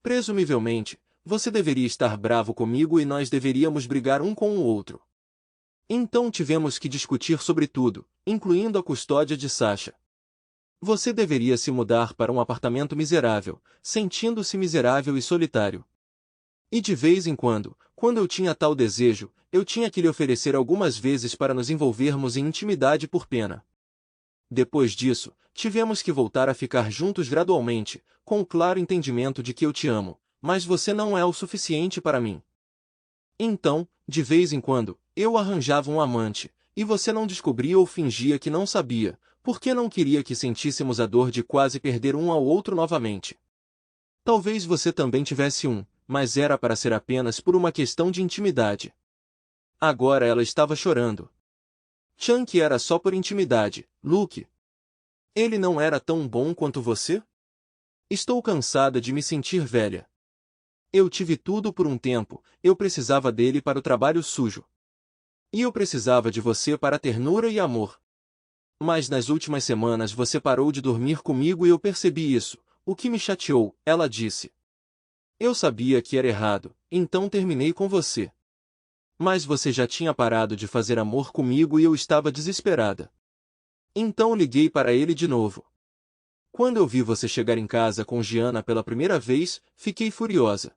Presumivelmente, você deveria estar bravo comigo e nós deveríamos brigar um com o outro. Então tivemos que discutir sobre tudo, incluindo a custódia de Sasha. Você deveria se mudar para um apartamento miserável, sentindo-se miserável e solitário. E de vez em quando eu tinha tal desejo, eu tinha que lhe oferecer algumas vezes para nos envolvermos em intimidade por pena. Depois disso, tivemos que voltar a ficar juntos gradualmente, com o claro entendimento de que eu te amo, mas você não é o suficiente para mim. Então, de vez em quando, eu arranjava um amante, e você não descobria ou fingia que não sabia, porque não queria que sentíssemos a dor de quase perder um ao outro novamente. Talvez você também tivesse um, mas era para ser apenas por uma questão de intimidade. Agora ela estava chorando. Chunk era só por intimidade, Luke. Ele não era tão bom quanto você? Estou cansada de me sentir velha. Eu tive tudo por um tempo, eu precisava dele para o trabalho sujo. E eu precisava de você para ternura e amor. Mas nas últimas semanas você parou de dormir comigo e eu percebi isso, o que me chateou, ela disse. Eu sabia que era errado, então terminei com você. Mas você já tinha parado de fazer amor comigo e eu estava desesperada. Então liguei para ele de novo. Quando eu vi você chegar em casa com Gianna pela primeira vez, fiquei furiosa.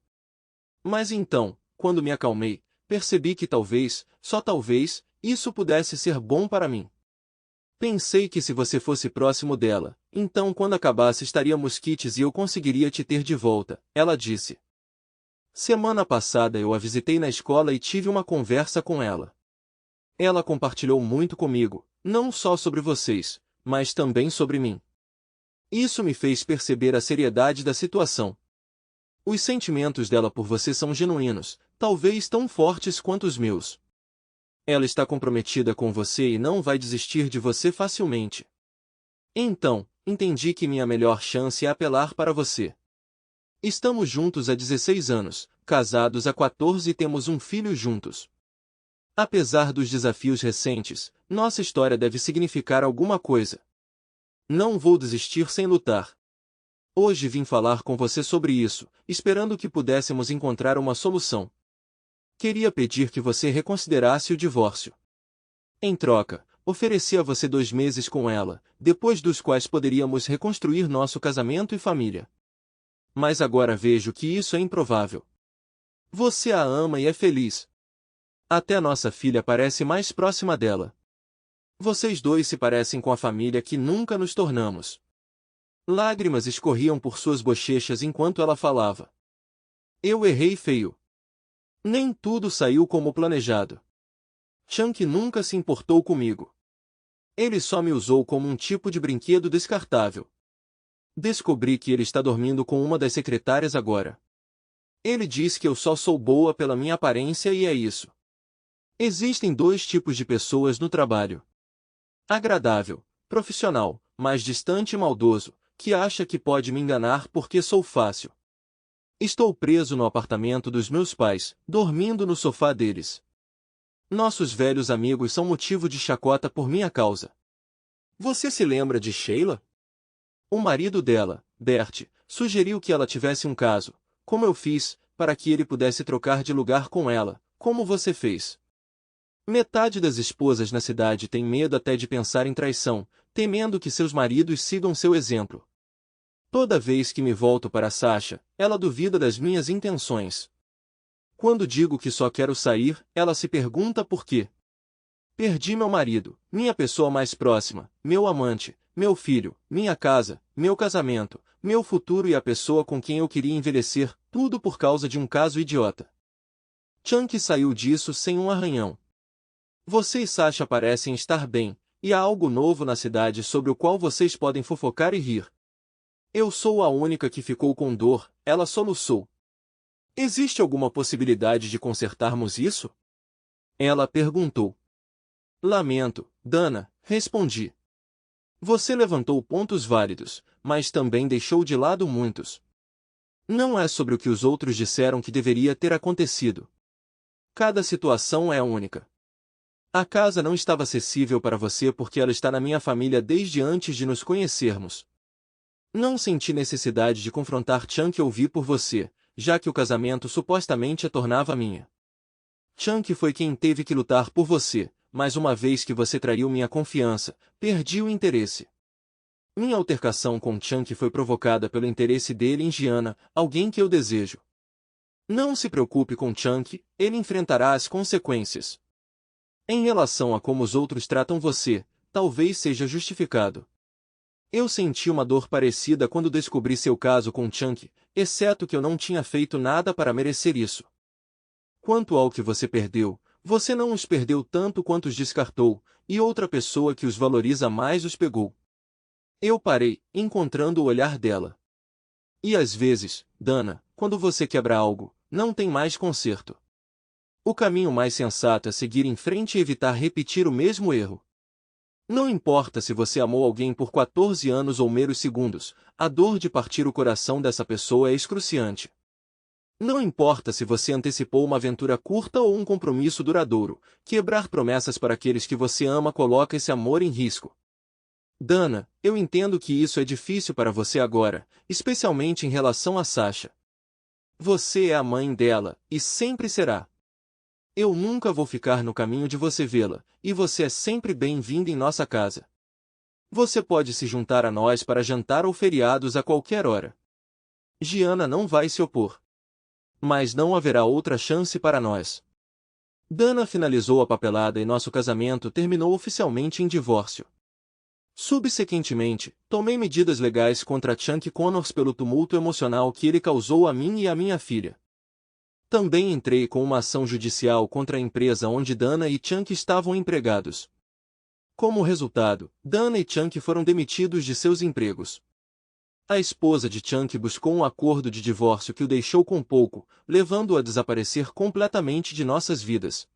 Mas então, quando me acalmei, percebi que talvez, só talvez, isso pudesse ser bom para mim. Pensei que se você fosse próximo dela, então quando acabasse estaríamos quites e eu conseguiria te ter de volta, ela disse. Semana passada eu a visitei na escola e tive uma conversa com ela. Ela compartilhou muito comigo, não só sobre vocês, mas também sobre mim. Isso me fez perceber a seriedade da situação. Os sentimentos dela por você são genuínos, talvez tão fortes quanto os meus. Ela está comprometida com você e não vai desistir de você facilmente. Então, entendi que minha melhor chance é apelar para você. Estamos juntos há 16 anos, casados há 14 e temos um filho juntos. Apesar dos desafios recentes, nossa história deve significar alguma coisa. Não vou desistir sem lutar. Hoje vim falar com você sobre isso, esperando que pudéssemos encontrar uma solução. Queria pedir que você reconsiderasse o divórcio. Em troca, ofereci a você 2 meses com ela, depois dos quais poderíamos reconstruir nosso casamento e família. Mas agora vejo que isso é improvável. Você a ama e é feliz. Até nossa filha parece mais próxima dela. Vocês dois se parecem com a família que nunca nos tornamos. Lágrimas escorriam por suas bochechas enquanto ela falava. Eu errei feio. Nem tudo saiu como planejado. Chunk nunca se importou comigo. Ele só me usou como um tipo de brinquedo descartável. Descobri que ele está dormindo com uma das secretárias agora. Ele diz que eu só sou boa pela minha aparência e é isso. Existem 2 tipos de pessoas no trabalho. Agradável, profissional, mas distante e maldoso, que acha que pode me enganar porque sou fácil. Estou preso no apartamento dos meus pais, dormindo no sofá deles. Nossos velhos amigos são motivo de chacota por minha causa. Você se lembra de Sheila? O marido dela, Bert, sugeriu que ela tivesse um caso, como eu fiz, para que ele pudesse trocar de lugar com ela, como você fez. Metade das esposas na cidade tem medo até de pensar em traição, temendo que seus maridos sigam seu exemplo. Toda vez que me volto para Sasha, ela duvida das minhas intenções. Quando digo que só quero sair, ela se pergunta por quê. Perdi meu marido, minha pessoa mais próxima, meu amante, meu filho, minha casa, meu casamento, meu futuro e a pessoa com quem eu queria envelhecer, tudo por causa de um caso idiota. Chunk saiu disso sem um arranhão. Você e Sasha parecem estar bem, e há algo novo na cidade sobre o qual vocês podem fofocar e rir. Eu sou a única que ficou com dor, ela soluçou. Existe alguma possibilidade de consertarmos isso? Ela perguntou. Lamento, Dana, respondi. Você levantou pontos válidos, mas também deixou de lado muitos. Não é sobre o que os outros disseram que deveria ter acontecido. Cada situação é única. A casa não estava acessível para você porque ela está na minha família desde antes de nos conhecermos. Não senti necessidade de confrontar Chunk ou vi por você, já que o casamento supostamente a tornava minha. Chunk foi quem teve que lutar por você, mas uma vez que você traiu minha confiança, perdi o interesse. Minha altercação com Chunk foi provocada pelo interesse dele em Gianna, alguém que eu desejo. Não se preocupe com Chunk, ele enfrentará as consequências. Em relação a como os outros tratam você, talvez seja justificado. Eu senti uma dor parecida quando descobri seu caso com Chunk, exceto que eu não tinha feito nada para merecer isso. Quanto ao que você perdeu, você não os perdeu tanto quanto os descartou, e outra pessoa que os valoriza mais os pegou. Eu parei, encontrando o olhar dela. E às vezes, Dana, quando você quebra algo, não tem mais conserto. O caminho mais sensato é seguir em frente e evitar repetir o mesmo erro. Não importa se você amou alguém por 14 anos ou meros segundos, a dor de partir o coração dessa pessoa é excruciante. Não importa se você antecipou uma aventura curta ou um compromisso duradouro, quebrar promessas para aqueles que você ama coloca esse amor em risco. Dana, eu entendo que isso é difícil para você agora, especialmente em relação a Sasha. Você é a mãe dela, e sempre será. Eu nunca vou ficar no caminho de você vê-la, e você é sempre bem-vinda em nossa casa. Você pode se juntar a nós para jantar ou feriados a qualquer hora. Gianna não vai se opor. Mas não haverá outra chance para nós. Dana finalizou a papelada e nosso casamento terminou oficialmente em divórcio. Subsequentemente, tomei medidas legais contra Chunk Connors pelo tumulto emocional que ele causou a mim e a minha filha. Também entrei com uma ação judicial contra a empresa onde Dana e Chunk estavam empregados. Como resultado, Dana e Chunk foram demitidos de seus empregos. A esposa de Chunk buscou um acordo de divórcio que o deixou com pouco, levando-o a desaparecer completamente de nossas vidas.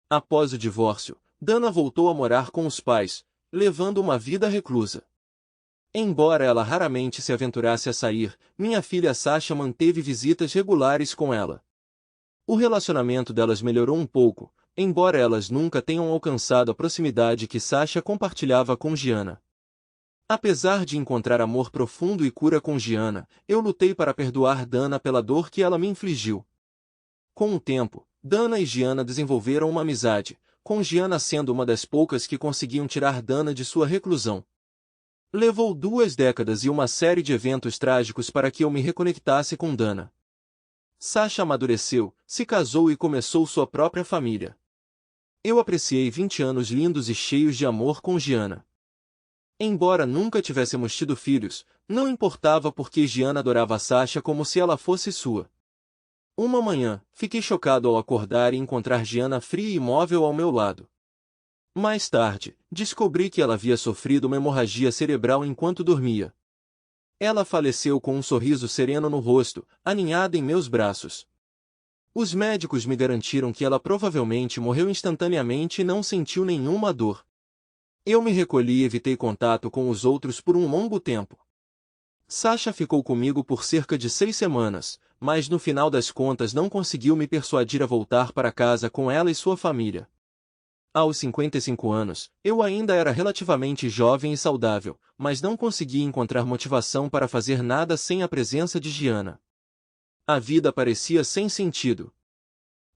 Após o divórcio, Dana voltou a morar com os pais, levando uma vida reclusa. Embora ela raramente se aventurasse a sair, minha filha Sasha manteve visitas regulares com ela. O relacionamento delas melhorou um pouco, embora elas nunca tenham alcançado a proximidade que Sasha compartilhava com Gianna. Apesar de encontrar amor profundo e cura com Gianna, eu lutei para perdoar Dana pela dor que ela me infligiu. Com o tempo, Dana e Gianna desenvolveram uma amizade, com Gianna sendo uma das poucas que conseguiam tirar Dana de sua reclusão. Levou 2 décadas e uma série de eventos trágicos para que eu me reconectasse com Dana. Sasha amadureceu, se casou e começou sua própria família. Eu apreciei 20 anos lindos e cheios de amor com Gianna. Embora nunca tivéssemos tido filhos, não importava porque Gianna adorava Sasha como se ela fosse sua. Uma manhã, fiquei chocado ao acordar e encontrar Gianna fria e imóvel ao meu lado. Mais tarde, descobri que ela havia sofrido uma hemorragia cerebral enquanto dormia. Ela faleceu com um sorriso sereno no rosto, aninhada em meus braços. Os médicos me garantiram que ela provavelmente morreu instantaneamente e não sentiu nenhuma dor. Eu me recolhi e evitei contato com os outros por um longo tempo. Sasha ficou comigo por cerca de 6 semanas, mas no final das contas não conseguiu me persuadir a voltar para casa com ela e sua família. Aos 55 anos, eu ainda era relativamente jovem e saudável, mas não conseguia encontrar motivação para fazer nada sem a presença de Gianna. A vida parecia sem sentido.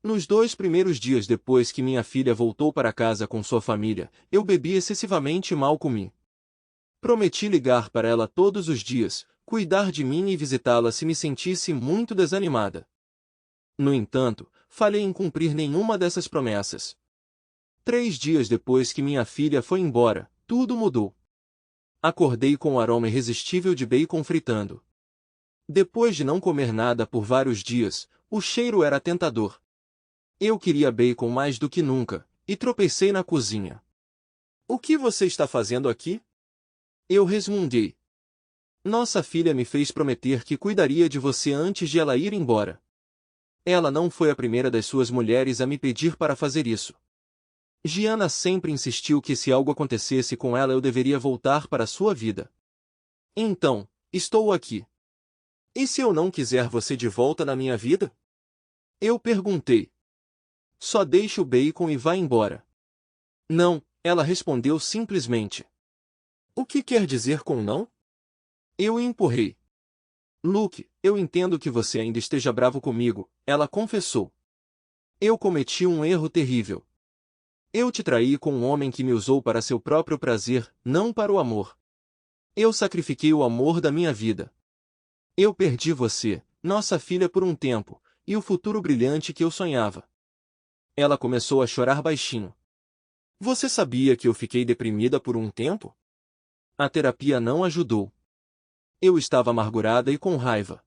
Nos 2 primeiros dias depois que minha filha voltou para casa com sua família, eu bebi excessivamente e mal comi. Prometi ligar para ela todos os dias, cuidar de mim e visitá-la se me sentisse muito desanimada. No entanto, falhei em cumprir nenhuma dessas promessas. 3 dias depois que minha filha foi embora, tudo mudou. Acordei com o aroma irresistível de bacon fritando. Depois de não comer nada por vários dias, o cheiro era tentador. Eu queria bacon mais do que nunca, e tropecei na cozinha. "O que você está fazendo aqui?" Eu resmunguei. "Nossa filha me fez prometer que cuidaria de você antes de ela ir embora. Ela não foi a primeira das suas mulheres a me pedir para fazer isso. Gianna sempre insistiu que se algo acontecesse com ela eu deveria voltar para sua vida. Então, estou aqui. E se eu não quiser você de volta na minha vida?" Eu perguntei. "Só deixe o bacon e vá embora." "Não," ela respondeu simplesmente. "O que quer dizer com não?" Eu empurrei. "Luke, eu entendo que você ainda esteja bravo comigo," ela confessou. "Eu cometi um erro terrível. Eu te traí com um homem que me usou para seu próprio prazer, não para o amor. Eu sacrifiquei o amor da minha vida. Eu perdi você, nossa filha por um tempo, e o futuro brilhante que eu sonhava." Ela começou a chorar baixinho. "Você sabia que eu fiquei deprimida por um tempo?" A terapia não ajudou. Eu estava amargurada e com raiva.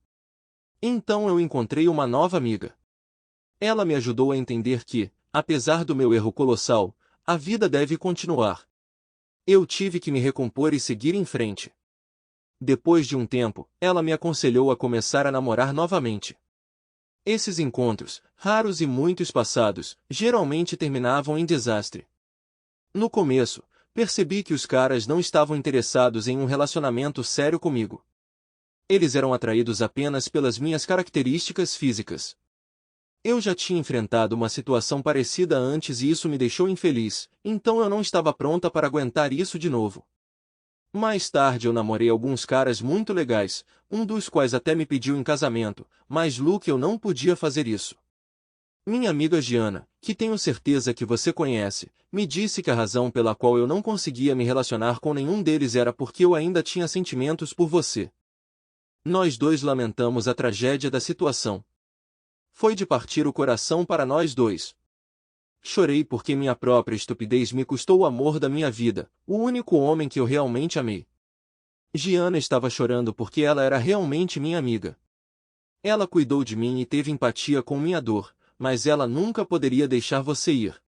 Então eu encontrei uma nova amiga. Ela me ajudou a entender que, apesar do meu erro colossal, a vida deve continuar. Eu tive que me recompor e seguir em frente. Depois de um tempo, ela me aconselhou a começar a namorar novamente. Esses encontros, raros e muito espaçados, geralmente terminavam em desastre. No começo, percebi que os caras não estavam interessados em um relacionamento sério comigo. Eles eram atraídos apenas pelas minhas características físicas. Eu já tinha enfrentado uma situação parecida antes e isso me deixou infeliz, então eu não estava pronta para aguentar isso de novo. Mais tarde eu namorei alguns caras muito legais, um dos quais até me pediu em casamento, mas Luke, eu não podia fazer isso. Minha amiga Gianna, que tenho certeza que você conhece, me disse que a razão pela qual eu não conseguia me relacionar com nenhum deles era porque eu ainda tinha sentimentos por você. Nós dois lamentamos a tragédia da situação. Foi de partir o coração para nós dois. Chorei porque minha própria estupidez me custou o amor da minha vida, o único homem que eu realmente amei. Gianna estava chorando porque ela era realmente minha amiga. Ela cuidou de mim e teve empatia com minha dor, mas ela nunca poderia deixar você ir.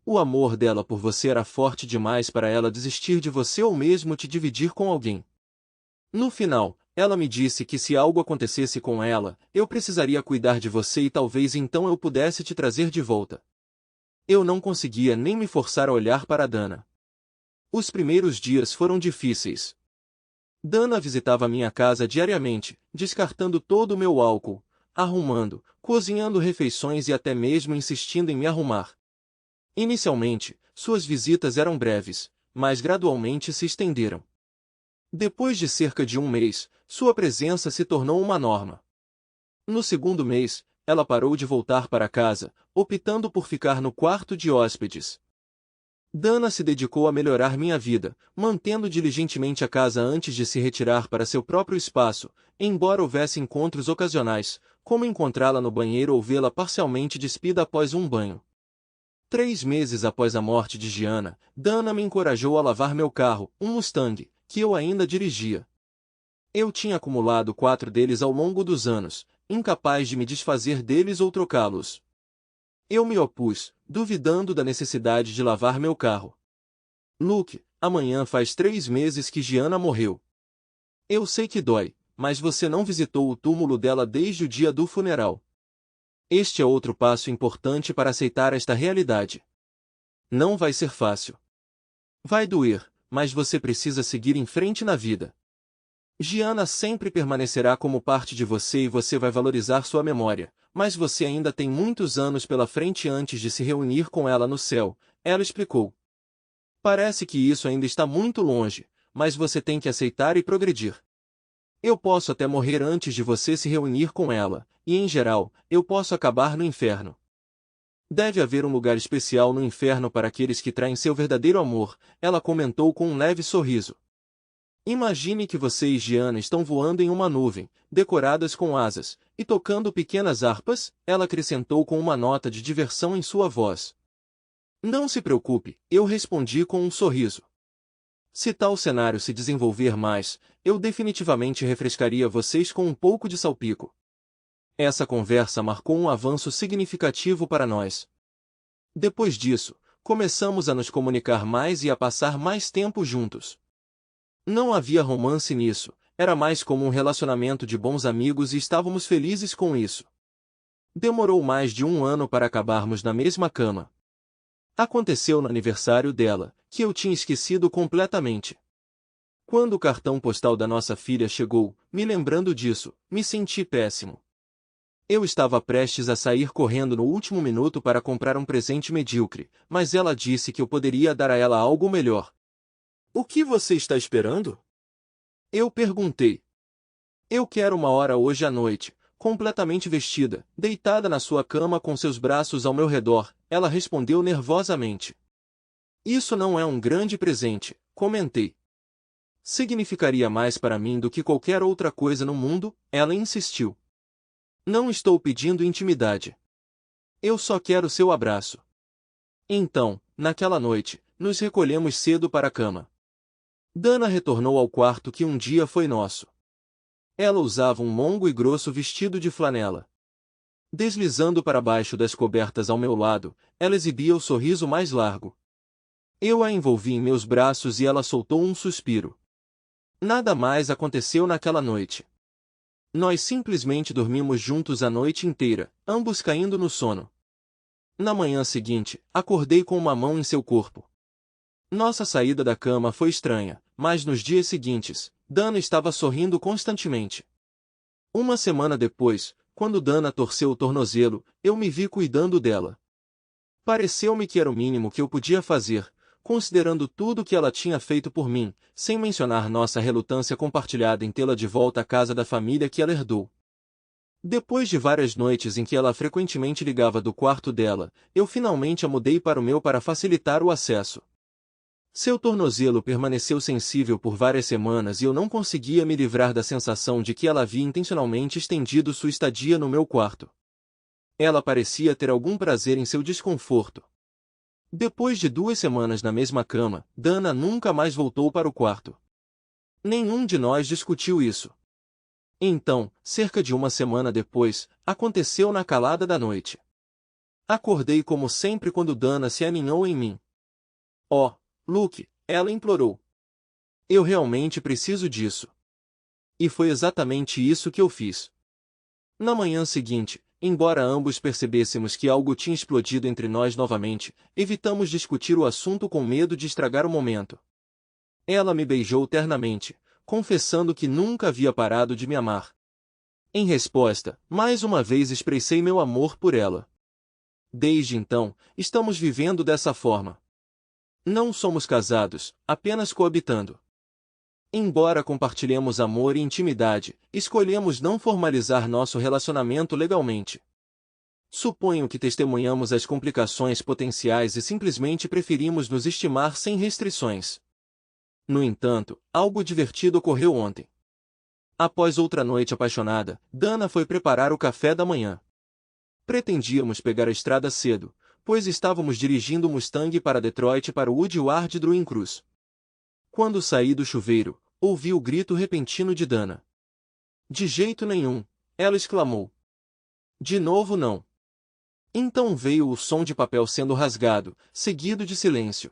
O amor dela por você era forte demais para ela desistir de você ou mesmo te dividir com alguém. No final, ela me disse que se algo acontecesse com ela, eu precisaria cuidar de você e talvez então eu pudesse te trazer de volta. Eu não conseguia nem me forçar a olhar para Dana. Os primeiros dias foram difíceis. Dana visitava minha casa diariamente, descartando todo o meu álcool, arrumando, cozinhando refeições e até mesmo insistindo em me arrumar. Inicialmente, suas visitas eram breves, mas gradualmente se estenderam. Depois de cerca de um mês, sua presença se tornou uma norma. No segundo mês, ela parou de voltar para casa, optando por ficar no quarto de hóspedes. Dana se dedicou a melhorar minha vida, mantendo diligentemente a casa antes de se retirar para seu próprio espaço, embora houvesse encontros ocasionais, como encontrá-la no banheiro ou vê-la parcialmente despida após um banho. 3 meses após a morte de Gianna, Dana me encorajou a lavar meu carro, um Mustang, que eu ainda dirigia. Eu tinha acumulado 4 deles ao longo dos anos, incapaz de me desfazer deles ou trocá-los. Eu me opus, duvidando da necessidade de lavar meu carro. Luke, amanhã faz 3 meses que Gianna morreu. Eu sei que dói, mas você não visitou o túmulo dela desde o dia do funeral. Este é outro passo importante para aceitar esta realidade. Não vai ser fácil. Vai doer, mas você precisa seguir em frente na vida. Gianna sempre permanecerá como parte de você e você vai valorizar sua memória, mas você ainda tem muitos anos pela frente antes de se reunir com ela no céu, ela explicou. Parece que isso ainda está muito longe, mas você tem que aceitar e progredir. Eu posso até morrer antes de você se reunir com ela, e em geral, eu posso acabar no inferno. Deve haver um lugar especial no inferno para aqueles que traem seu verdadeiro amor, ela comentou com um leve sorriso. Imagine que você e Gianna estão voando em uma nuvem, decoradas com asas, e tocando pequenas harpas, ela acrescentou com uma nota de diversão em sua voz. Não se preocupe, eu respondi com um sorriso. Se tal cenário se desenvolver mais, eu definitivamente refrescaria vocês com um pouco de salpico. Essa conversa marcou um avanço significativo para nós. Depois disso, começamos a nos comunicar mais e a passar mais tempo juntos. Não havia romance nisso, era mais como um relacionamento de bons amigos e estávamos felizes com isso. Demorou mais de 1 ano para acabarmos na mesma cama. Aconteceu no aniversário dela, que eu tinha esquecido completamente. Quando o cartão postal da nossa filha chegou, me lembrando disso, me senti péssimo. Eu estava prestes a sair correndo no último minuto para comprar um presente medíocre, mas ela disse que eu poderia dar a ela algo melhor. O que você está esperando? Eu perguntei. Eu quero 1 hora hoje à noite, completamente vestida, deitada na sua cama com seus braços ao meu redor, ela respondeu nervosamente. Isso não é um grande presente, comentei. Significaria mais para mim do que qualquer outra coisa no mundo, ela insistiu. Não estou pedindo intimidade. Eu só quero seu abraço. Então, naquela noite, nos recolhemos cedo para a cama. Dana retornou ao quarto que um dia foi nosso. Ela usava um longo e grosso vestido de flanela. Deslizando para baixo das cobertas ao meu lado, ela exibia o sorriso mais largo. Eu a envolvi em meus braços e ela soltou um suspiro. Nada mais aconteceu naquela noite. Nós simplesmente dormimos juntos a noite inteira, ambos caindo no sono. Na manhã seguinte, acordei com uma mão em seu corpo. Nossa saída da cama foi estranha, mas nos dias seguintes, Dana estava sorrindo constantemente. 1 semana depois, quando Dana torceu o tornozelo, eu me vi cuidando dela. Pareceu-me que era o mínimo que eu podia fazer, considerando tudo que ela tinha feito por mim, sem mencionar nossa relutância compartilhada em tê-la de volta à casa da família que ela herdou. Depois de várias noites em que ela frequentemente ligava do quarto dela, eu finalmente a mudei para o meu para facilitar o acesso. Seu tornozelo permaneceu sensível por várias semanas e eu não conseguia me livrar da sensação de que ela havia intencionalmente estendido sua estadia no meu quarto. Ela parecia ter algum prazer em seu desconforto, Depois de 2 semanas na mesma cama, Dana nunca mais voltou para o quarto. Nenhum de nós discutiu isso. Então, cerca de 1 semana depois, aconteceu na calada da noite. Acordei como sempre quando Dana se aninhou em mim. Oh, Luke, ela implorou. Eu realmente preciso disso. E foi exatamente isso que eu fiz. Na manhã seguinte, embora ambos percebêssemos que algo tinha explodido entre nós novamente, evitamos discutir o assunto com medo de estragar o momento. Ela me beijou ternamente, confessando que nunca havia parado de me amar. Em resposta, mais uma vez expressei meu amor por ela. Desde então, estamos vivendo dessa forma. Não somos casados, apenas coabitando. Embora compartilhemos amor e intimidade, escolhemos não formalizar nosso relacionamento legalmente. Suponho que testemunhamos as complicações potenciais e simplesmente preferimos nos estimar sem restrições. No entanto, algo divertido ocorreu ontem. Após outra noite apaixonada, Dana foi preparar o café da manhã. Pretendíamos pegar a estrada cedo, pois estávamos dirigindo o Mustang para Detroit para o Woodward Druin Cruz. Quando saí do chuveiro, ouvi o grito repentino de Dana. De jeito nenhum, ela exclamou. De novo não. Então veio o som de papel sendo rasgado, seguido de silêncio.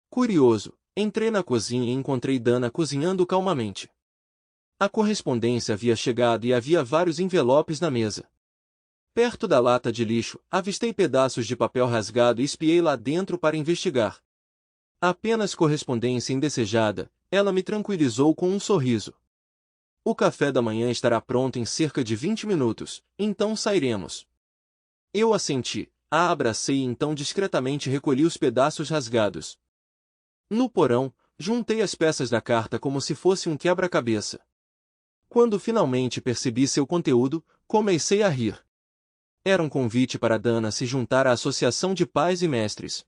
Curioso, entrei na cozinha e encontrei Dana cozinhando calmamente. A correspondência havia chegado e havia vários envelopes na mesa. Perto da lata de lixo, avistei pedaços de papel rasgado e espiei lá dentro para investigar. Apenas correspondência indesejada, ela me tranquilizou com um sorriso. O café da manhã estará pronto em cerca de 20 minutos, então sairemos. Eu assenti, a abracei e então discretamente recolhi os pedaços rasgados. No porão, juntei as peças da carta como se fosse um quebra-cabeça. Quando finalmente percebi seu conteúdo, comecei a rir. Era um convite para Dana se juntar à Associação de Pais e Mestres.